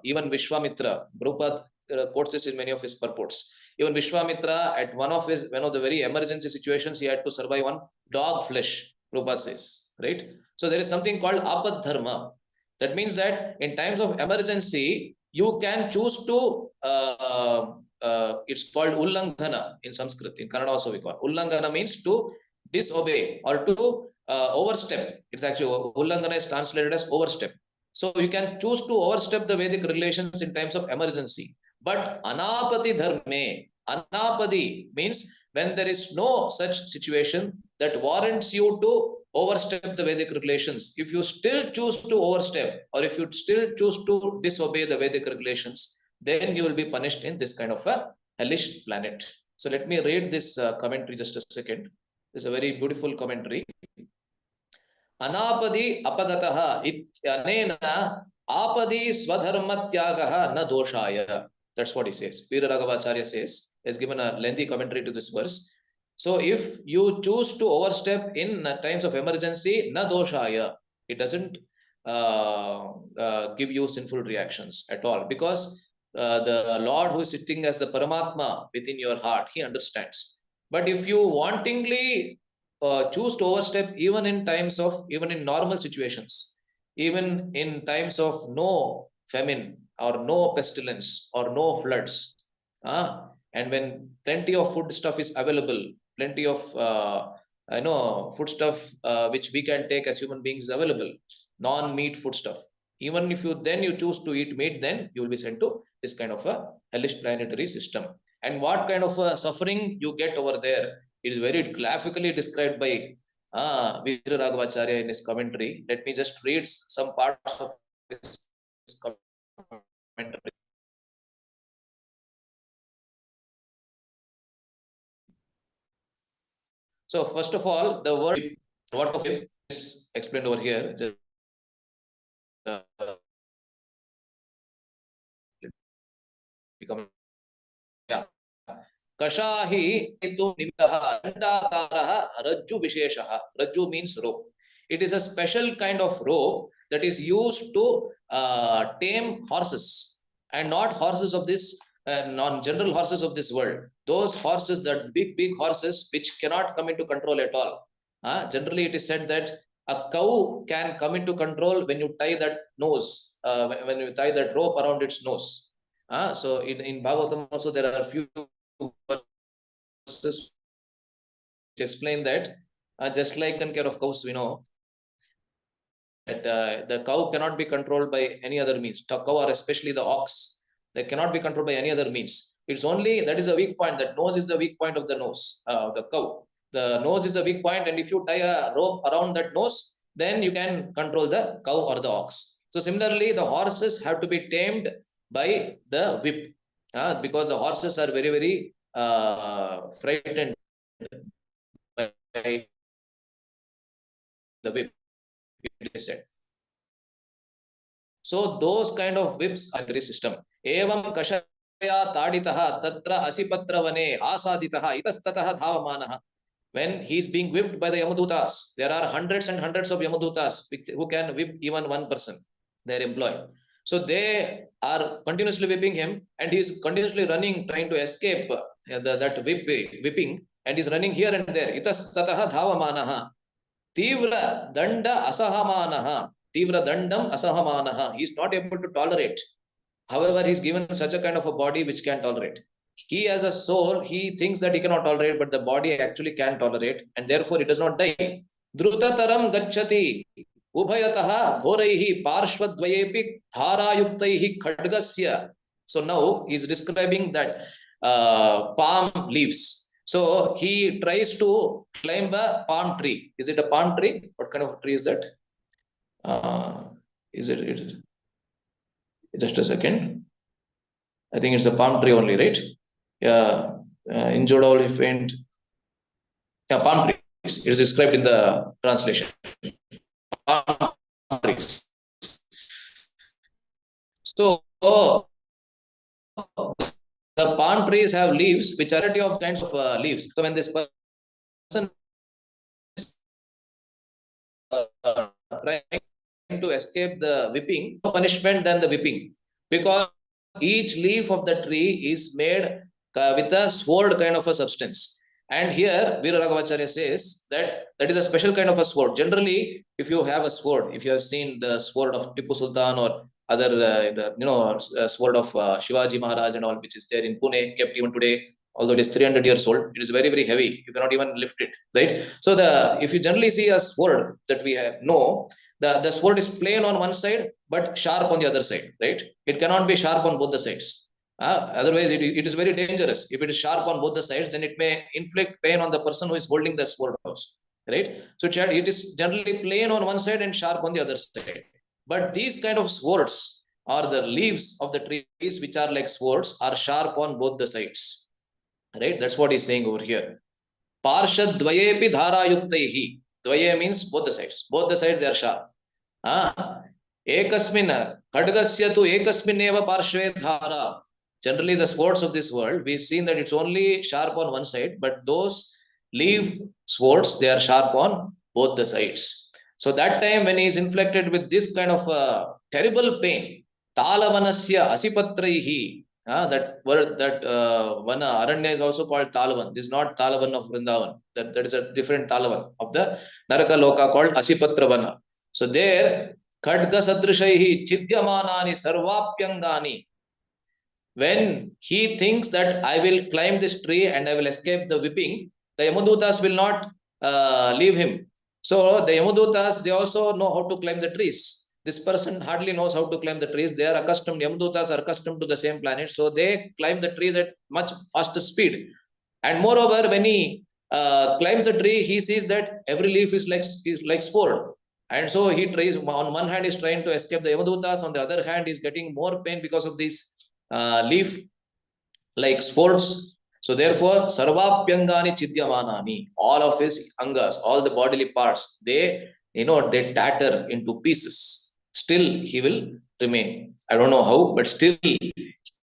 even Vishwamitra, Prabhupada quotes this in many of his purports. Even Vishwamitra, at one of the very emergency situations, he had to survive on dog flesh, Prabhupada says, right? So there is something called apad dharma. That means that in times of emergency, you can choose to, it's called ullangana in Sanskrit. In Kannada also we call it. Ullangana means to disobey or to overstep. It's actually, ullangana is translated as overstep. So you can choose to overstep the Vedic regulations in times of emergency. But anapati dharme, anapati means when there is no such situation that warrants you to overstep the Vedic regulations. If you still choose to overstep, or if you still choose to disobey the Vedic regulations, then you will be punished in this kind of a hellish planet. So let me read this commentary just a second. It's a very beautiful commentary. Anapadi apagataha ityanena apadi swadharmatyagaha na doshaya. That's what he says. Veera Raghavacharya says. He has given a lengthy commentary to this verse. So if you choose to overstep in times of emergency, na doshaya, it doesn't give you sinful reactions at all, because the Lord who is sitting as the Paramatma within your heart, he understands. But if you wantingly choose to overstep even in normal situations, even in times of no famine or no pestilence or no floods, and when plenty of food stuff is available, plenty of food stuff which we can take as human beings is available, non-meat food stuff. Even if you choose to eat meat, then you will be sent to this kind of a hellish planetary system. And what kind of suffering you get over there, it is very graphically described by Veera Raghavacharya in his commentary. Let me just read some parts of his commentary. So first of all, the word what of it is explained over here. Just, become, yeah. Kashahi itu nimitah andakarah rajju visheshaha. Rajju means rope. It is a special kind of rope that is used to tame horses, and not horses of this non-general horses of this world. Those horses, that big horses which cannot come into control at all. Generally, it is said that a cow can come into control when you tie that nose, when you tie that rope around its nose. So in Bhagavatam also there are a few verses which explain that just like taken care of cows, we know that the cow cannot be controlled by any other means. The cow, or especially the ox, they cannot be controlled by any other means. It's only that is the weak point. That nose is the weak point of the nose, the cow. The nose is the weak point, and if you tie a rope around that nose, then you can control the cow or the ox. So similarly, the horses have to be tamed by the whip, because the horses are very frightened by the whip, it is said. So those kind of whips are very system. Evam kashaya taditaha tatra asipatravane asaditaha itastataha dhavamanaha. When he is being whipped by the Yamadutas, there are hundreds and hundreds of Yamadutas who can whip even one person, their employee. So they are continuously whipping him, and he is continuously running, trying to escape that whipping, and he is running here and there. Itastataha dhavamanaha. Tivra danda asahamanaha. Tivra dandam asahamanaha. He is not able to tolerate. However, he is given such a kind of a body which can tolerate. He as a soul, he thinks that he cannot tolerate, but the body actually can tolerate, and therefore he does not die. Drutataram gacchati ubhayataha ghoraihi parshvadvayepi dharayuktaihi khadgasya. So now he is describing that palm leaves. So he tries to climb a palm tree. Is it a palm tree? What kind of tree is that? Is it just a second? I think it's a palm tree only, right? Yeah. Injured all faint. Yeah, palm trees. It is described in the translation. Palm trees. So the palm trees have leaves, which are a variety of kinds of leaves. So when this person is trying to escape the whipping, no punishment than the whipping, because each leaf of the tree is made with a sword kind of a substance. And here Veera Raghavacharya says that that is a special kind of a sword. Generally, if you have a sword, if you have seen the sword of Tipu Sultan or other sword of Shivaji Maharaj and all, which is there in Pune, kept even today, although it is 300 years old, it is very, very heavy. You cannot even lift it, right? So if you generally see a sword that we have, the sword is plain on one side but sharp on the other side, right? It cannot be sharp on both the sides. Otherwise, it is very dangerous. If it is sharp on both the sides, then it may inflict pain on the person who is holding the sword also, right? So it is generally plain on one side and sharp on the other side. But these kind of swords, or the leaves of the trees which are like swords, are sharp on both the sides, right? That's what he's saying over here. Parshad dvayepi dhara yuktaihi. Dvaye means both the sides. Both the sides, they are sharp. Ekasmin khadgasya tu ekasmin eva parshve dhara. Generally, the swords of this world, we've seen that it's only sharp on one side, but those leaf swords, they are sharp on both the sides. So that time when he is inflicted with this kind of terrible pain, talavanasya asipatraihi. That word, that Vana Aranya is also called Talavan. This is not Talavan of Vrindavan. That is a different Talavan of the Naraka Loka called Asipatra Vana. So there, Khadga Sadrishaihi Chidyamanani Sarvapyangani. When he thinks that I will climb this tree and I will escape the whipping, the Yamadutas will not leave him. So the Yamadutas, they also know how to climb the trees. This person hardly knows how to climb the trees. They are accustomed, Yamadutas are accustomed to the same planet, so they climb the trees at much faster speed. And moreover, when he climbs the tree, he sees that every leaf is like sword. And so he tries, on one hand, he's trying to escape the Yamadutas, on the other hand, he's getting more pain because of these leaf like sports. So therefore, sarvapyangani chidyamanani, all of his angas, all the bodily parts, they tatter into pieces. Still he will remain. I don't know how, but still he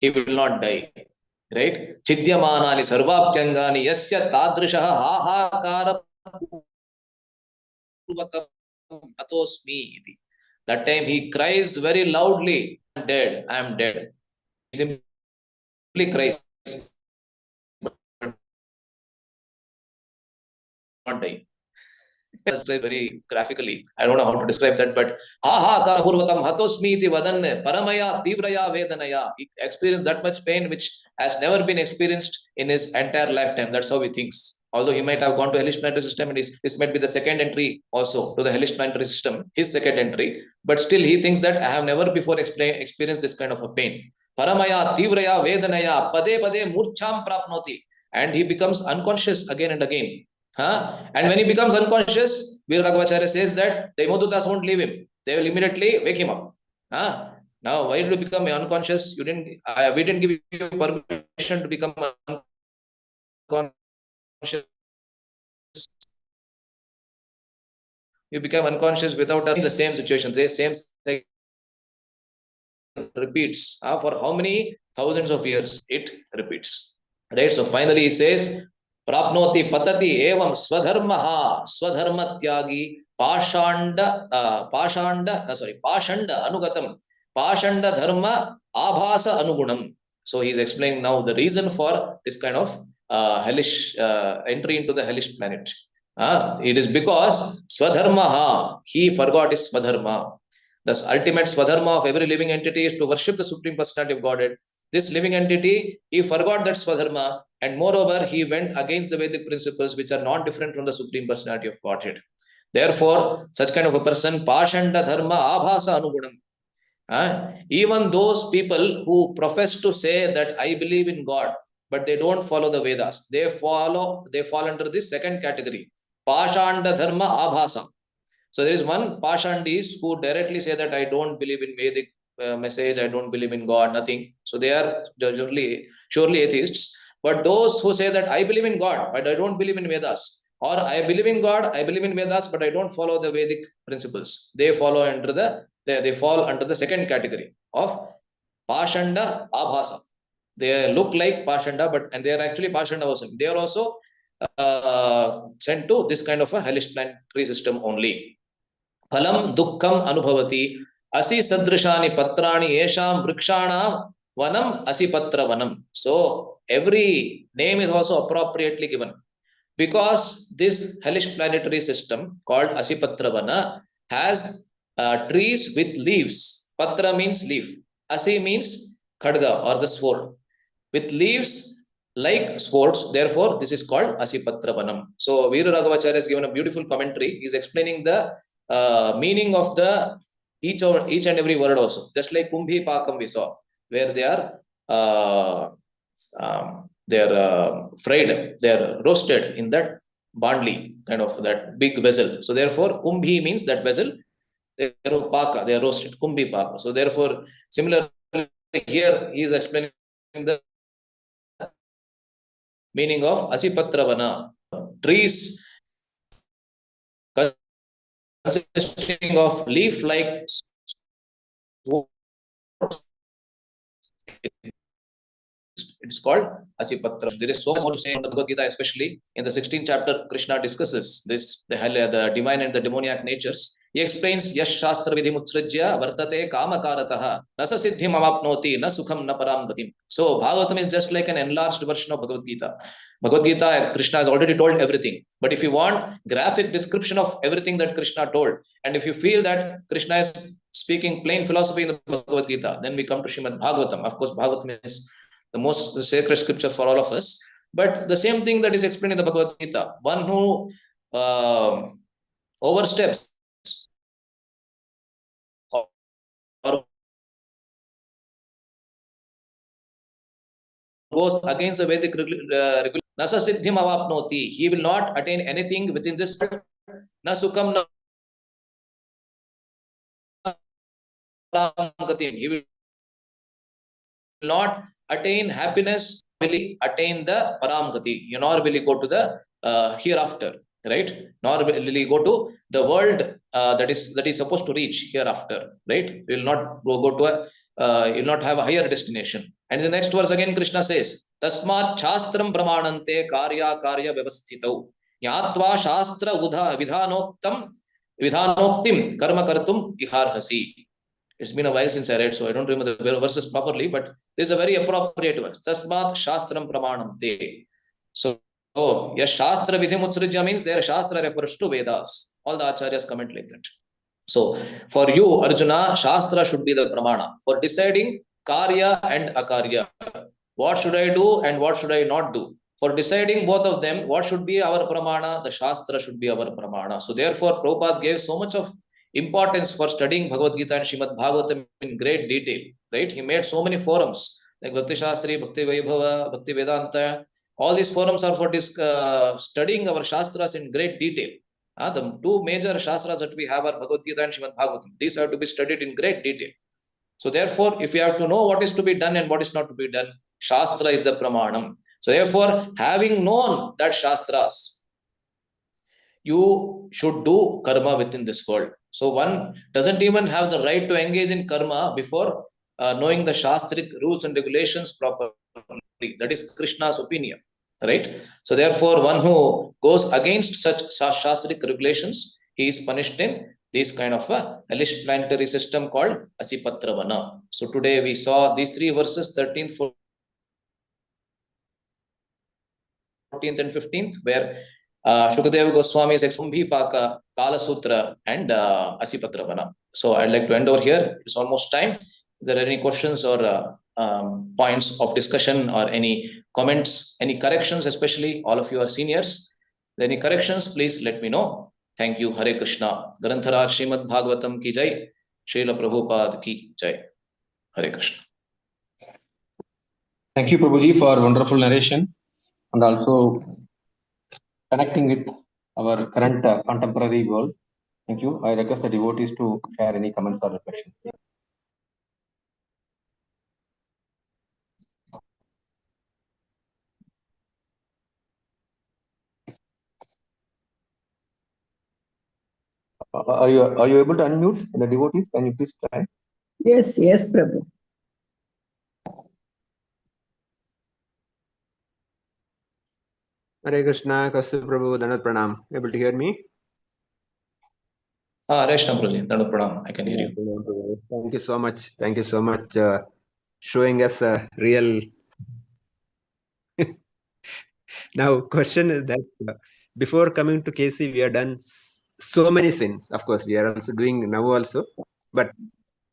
will not die, right? Chidyamanani sarvapyangani yasya tadrishaha hahakara purvakam atosmi iti. That time he cries very loudly, I am dead, I am dead. He simply cries, not die. Describe very graphically. I don't know how to describe that, but ha ha kara purvakam hatosmi iti vadanne paramaya tivraya vedanaya. He experienced that much pain which has never been experienced in his entire lifetime. That's how he thinks. Although he might have gone to hellish planetary system, and this might be the second entry also to the hellish planetary system, his second entry. But still he thinks that I have never before experienced this kind of a pain. Paramaya tivraya vedanaya pade pade murcham prapnoti. And he becomes unconscious again and again. And when he becomes unconscious, Veera Raghavacharya says that the Yamadutas won't leave him. They will immediately wake him up. Now, why did you become unconscious? We didn't give you permission to become unconscious. You become unconscious without the same situation. The same repeats. For how many thousands of years it repeats? Right. So finally he says, Prapnoti patati evam swadharmaha swadharma tyagi pashanda anugatam pashanda dharma abhasa anugunam. So he is explaining now the reason for this kind of hellish entry into the hellish planet. It is because swadharmaha, he forgot his swadharma. The ultimate swadharma of every living entity is to worship the Supreme Personality of Godhead. This living entity, he forgot that swadharma, and moreover, he went against the Vedic principles which are not different from the Supreme Personality of Godhead. Therefore, such kind of a person, pashanda dharma abhasa anugunam. Even those people who profess to say that I believe in God, but they don't follow the Vedas. They fall under this second category, Pashanda Dharma Abhasa. So there is one Pashandis who directly say that I don't believe in Vedic message, I don't believe in God, nothing. So they are surely atheists. But those who say that I believe in God, but I don't believe in Vedas, or I believe in God, I believe in Vedas, but I don't follow the Vedic principles, they fall under the second category of Pashanda Abhasa. They look like Pashanda, and they are actually Pashanda also. They are also sent to this kind of a hellish planetary system only. Phalam dukkam anubhavati asi sadrishani patrani yesham vrikshanam vanam asipatra vanam. So every name is also appropriately given, because this hellish planetary system called Asipatravana has trees with leaves. Patra means leaf. Asi means khadga or the sword. With leaves like swords, therefore this is called Asipatravanam. So Veera Raghavacharya has given a beautiful commentary. He is explaining the meaning of the each and every word also. Just like Kumbhi Pakam we saw, where they are fried, they are roasted in that bandli, kind of that big vessel. So therefore Kumbhi means that vessel. They are paka, they are roasted, Kumbhi Paka. So therefore, similarly here he is explaining the meaning of Asipatravana, trees consisting of leaf-like swords. It's called Asipatra. There is so much more to say in the Bhagavad Gita, especially in the 16th chapter. Krishna discusses this, the divine and the demoniac natures. He explains, Yash Shastra Vidhi Mutsrajya Vartate Kamakarataha Nasa Siddhim Avapnoti Na Sukham Na Param Gatim. So Bhagavatam is just like an enlarged version of Bhagavad Gita. Bhagavad Gita, Krishna has already told everything. But if you want graphic description of everything that Krishna told, and if you feel that Krishna is speaking plain philosophy in the Bhagavad Gita, then we come to Srimad Bhagavatam. Of course, Bhagavatam is the most sacred scripture for all of us. But the same thing that is explained in the Bhagavad Gita, one who oversteps or goes against the Vedic regulation, Nasa Siddhim Avapnoti, he will not attain anything within this world. Na Sukham Na Param Gatim. He will not attain happiness, will he attain the Paramgati, nor will he go to the hereafter, right? Nor will he go to the world that is supposed to reach hereafter, right? He will not go to he will not have a higher destination. And in the next verse again, Krishna says, Tasmat Shastram Pramanante Karya Karya Vyavasthitau Yatva Shastra Vidhanoktim Karma Kartum Iharhasi. It's been a while since I read, so I don't remember the verses properly, but this is a very appropriate verse. Tasmat Shastram Pramanam Te. So, yes, Shastra Vidhimutsrija means their Shastra refers to Vedas. All the Acharyas comment like that. So, for you, Arjuna, Shastra should be the Pramana. For deciding Karya and Akarya, what should I do and what should I not do? For deciding both of them, what should be our Pramana? The Shastra should be our Pramana. So, therefore, Prabhupada gave so much of importance for studying Bhagavad Gita and Srimad Bhagavatam in great detail, right? He made so many forums like Bhakti Shastri, Bhakti Vaibhava, Bhakti Vedanta. All these forums are for studying our Shastras in great detail. The two major Shastras that we have are Bhagavad Gita and Srimad Bhagavatam. These have to be studied in great detail. So therefore, if you have to know what is to be done and what is not to be done, Shastra is the Pramanam. So therefore, having known that Shastras, you should do karma within this world. So one doesn't even have the right to engage in karma before knowing the Shastric rules and regulations properly. That is Krishna's opinion, right? So therefore, one who goes against such Shastric regulations, he is punished in this kind of a hellish planetary system called Asipatravana. So today we saw these three verses, 13th, 14th and 15th, where Shukadeva Goswami is explaining Paka, Kala Sutra, and Asipatravana. So I'd like to end over here. It's almost time. Is there any questions or points of discussion or any comments, any corrections, especially all of you are seniors? Any corrections, please let me know. Thank you. Hare Krishna. Granthara Srimad Bhagavatam ki jai. Srila Prabhupada ki jai. Hare Krishna. Thank you, Prabhuji, for wonderful narration and also connecting with our current contemporary world. Thank you. I request the devotees to share any comments or reflections. Are you able to unmute the devotees? Can you please try? Yes, Prabhu. Hare Krishna, Kaustubh Prabhu, Dandavat Pranam. Able to hear me? Hare Krishna, Prabhuji. Dandavat Pranam. I can hear you. Thank you so much. Thank you so much. Showing us a real. Now, question is that before coming to KC, we have done so many sins. Of course, we are also doing now also, but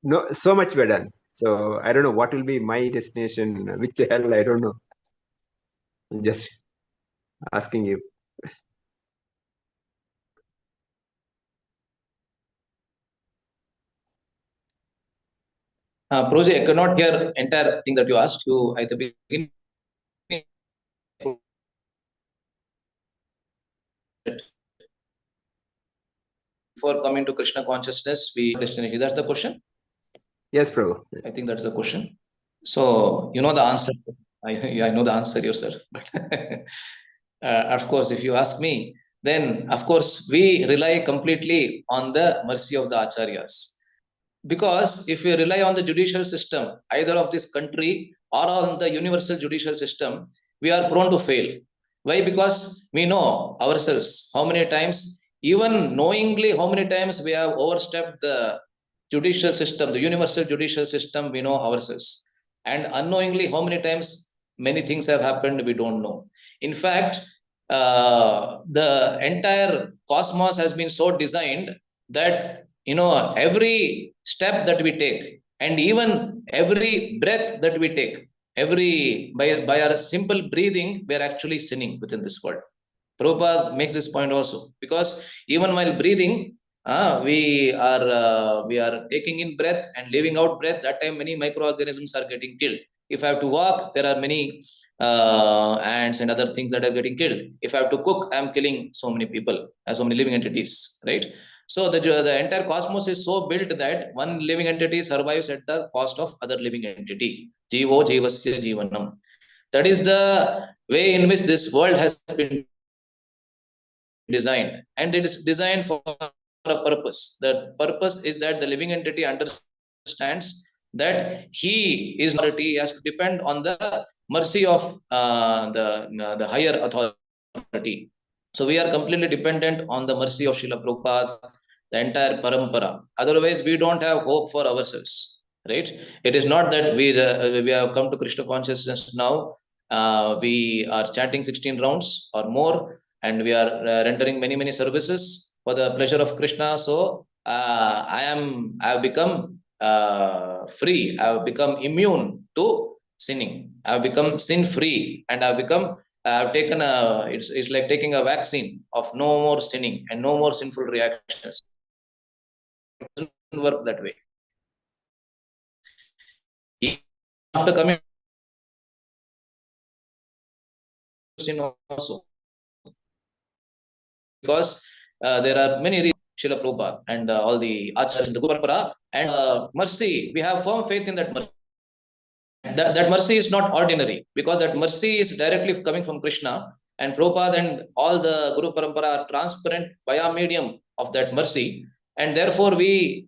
no, so much we are done. So I don't know what will be my destination. Which hell? I don't know. I'm just asking you. Prabhuji, I cannot hear entire thing that you asked. You at the beginning. Before coming to Krishna consciousness, we destination. Is that the question? Yes, Prabhu. I think that's the question. So you know the answer. I know the answer yourself. But of course, if you ask me, then of course we rely completely on the mercy of the acharyas. Because if we rely on the judicial system, either of this country or on the universal judicial system, we are prone to fail. Why? Because we know ourselves how many times, even knowingly how many times we have overstepped the judicial system, the universal judicial system, we know ourselves. And unknowingly how many times many things have happened, we don't know. In fact, the entire cosmos has been so designed that every step that we take and even every breath that we take, every by our simple breathing, we are actually sinning within this world. Prabhupada makes this point also, because even while breathing, we are taking in breath and leaving out breath. That time many microorganisms are getting killed. If I have to walk, there are many ants and other things that are getting killed. If I have to cook, I am killing so many people, so many living entities, right? So the entire cosmos is so built that one living entity survives at the cost of other living entity. Jivo jivasya jivanam. That is the way in which this world has been designed, and it is designed for a purpose. The purpose is that the living entity understands that he is authority, has to depend on the mercy of the higher authority. So we are completely dependent on the mercy of Srila Prabhupada, the entire parampara. Otherwise, we don't have hope for ourselves, right? It is not that we have come to Krishna consciousness now. We are chanting 16 rounds or more, and we are rendering many services for the pleasure of Krishna. So I have become free. I have become immune to sinning. I have become sin free, and I have become. I have taken it's like taking a vaccine of no more sinning and no more sinful reactions. It doesn't work that way. After coming to sin also, because there are many reasons, Srila Prabhupada and all the acharyas in the Guru Parampara, and mercy, we have firm faith in that mercy. That mercy is not ordinary, because that mercy is directly coming from Krishna, and Prabhupada and all the Guru Parampara are transparent via medium of that mercy. And therefore,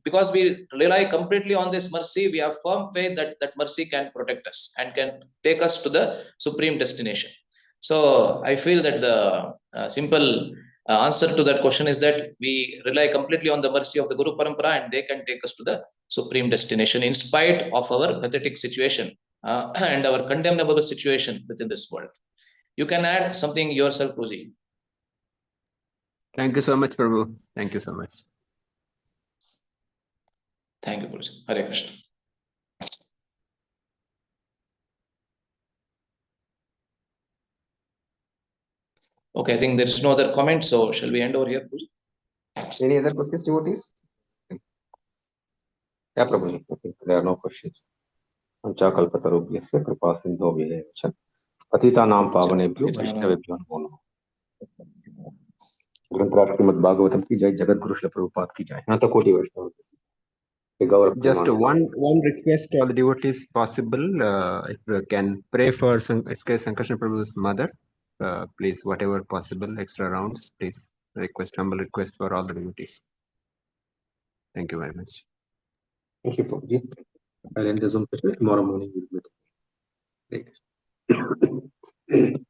because we rely completely on this mercy, we have firm faith that that mercy can protect us and can take us to the supreme destination. So I feel that the simple answer to that question is that we rely completely on the mercy of the Guru Parampara, and they can take us to the supreme destination in spite of our pathetic situation and our condemnable situation within this world. You can add something yourself, Puji. Thank you so much, Prabhu. Thank you so much. Thank you, Puji. Hare Krishna. Okay, I think there is no other comment, so shall we end over here, Puji? Any other questions, devotees? Yeah, Prabhuji. I think there are no questions. पंचाकल्पतरुभ्यस्य कृपा सिन्धुभ्यः च पतितानां पावनेभ्यो वैष्णवेभ्यो नमो नमः। ग्रंथराज श्रीमद् भागवतम की जय, जगत गुरु श्री प्रभुपाद की जय। यहाँ तो कोटि वैष्णव गौरव Just Premanand. one request to all the devotees possible, if you can pray for SK Sankarshan Prabhu's mother, please, whatever possible, extra rounds, please humble request for all the devotees. Thank you very much. Thank you, Prabhuji. I'll end the Zoom session. Tomorrow morning we'll meet. Thank you.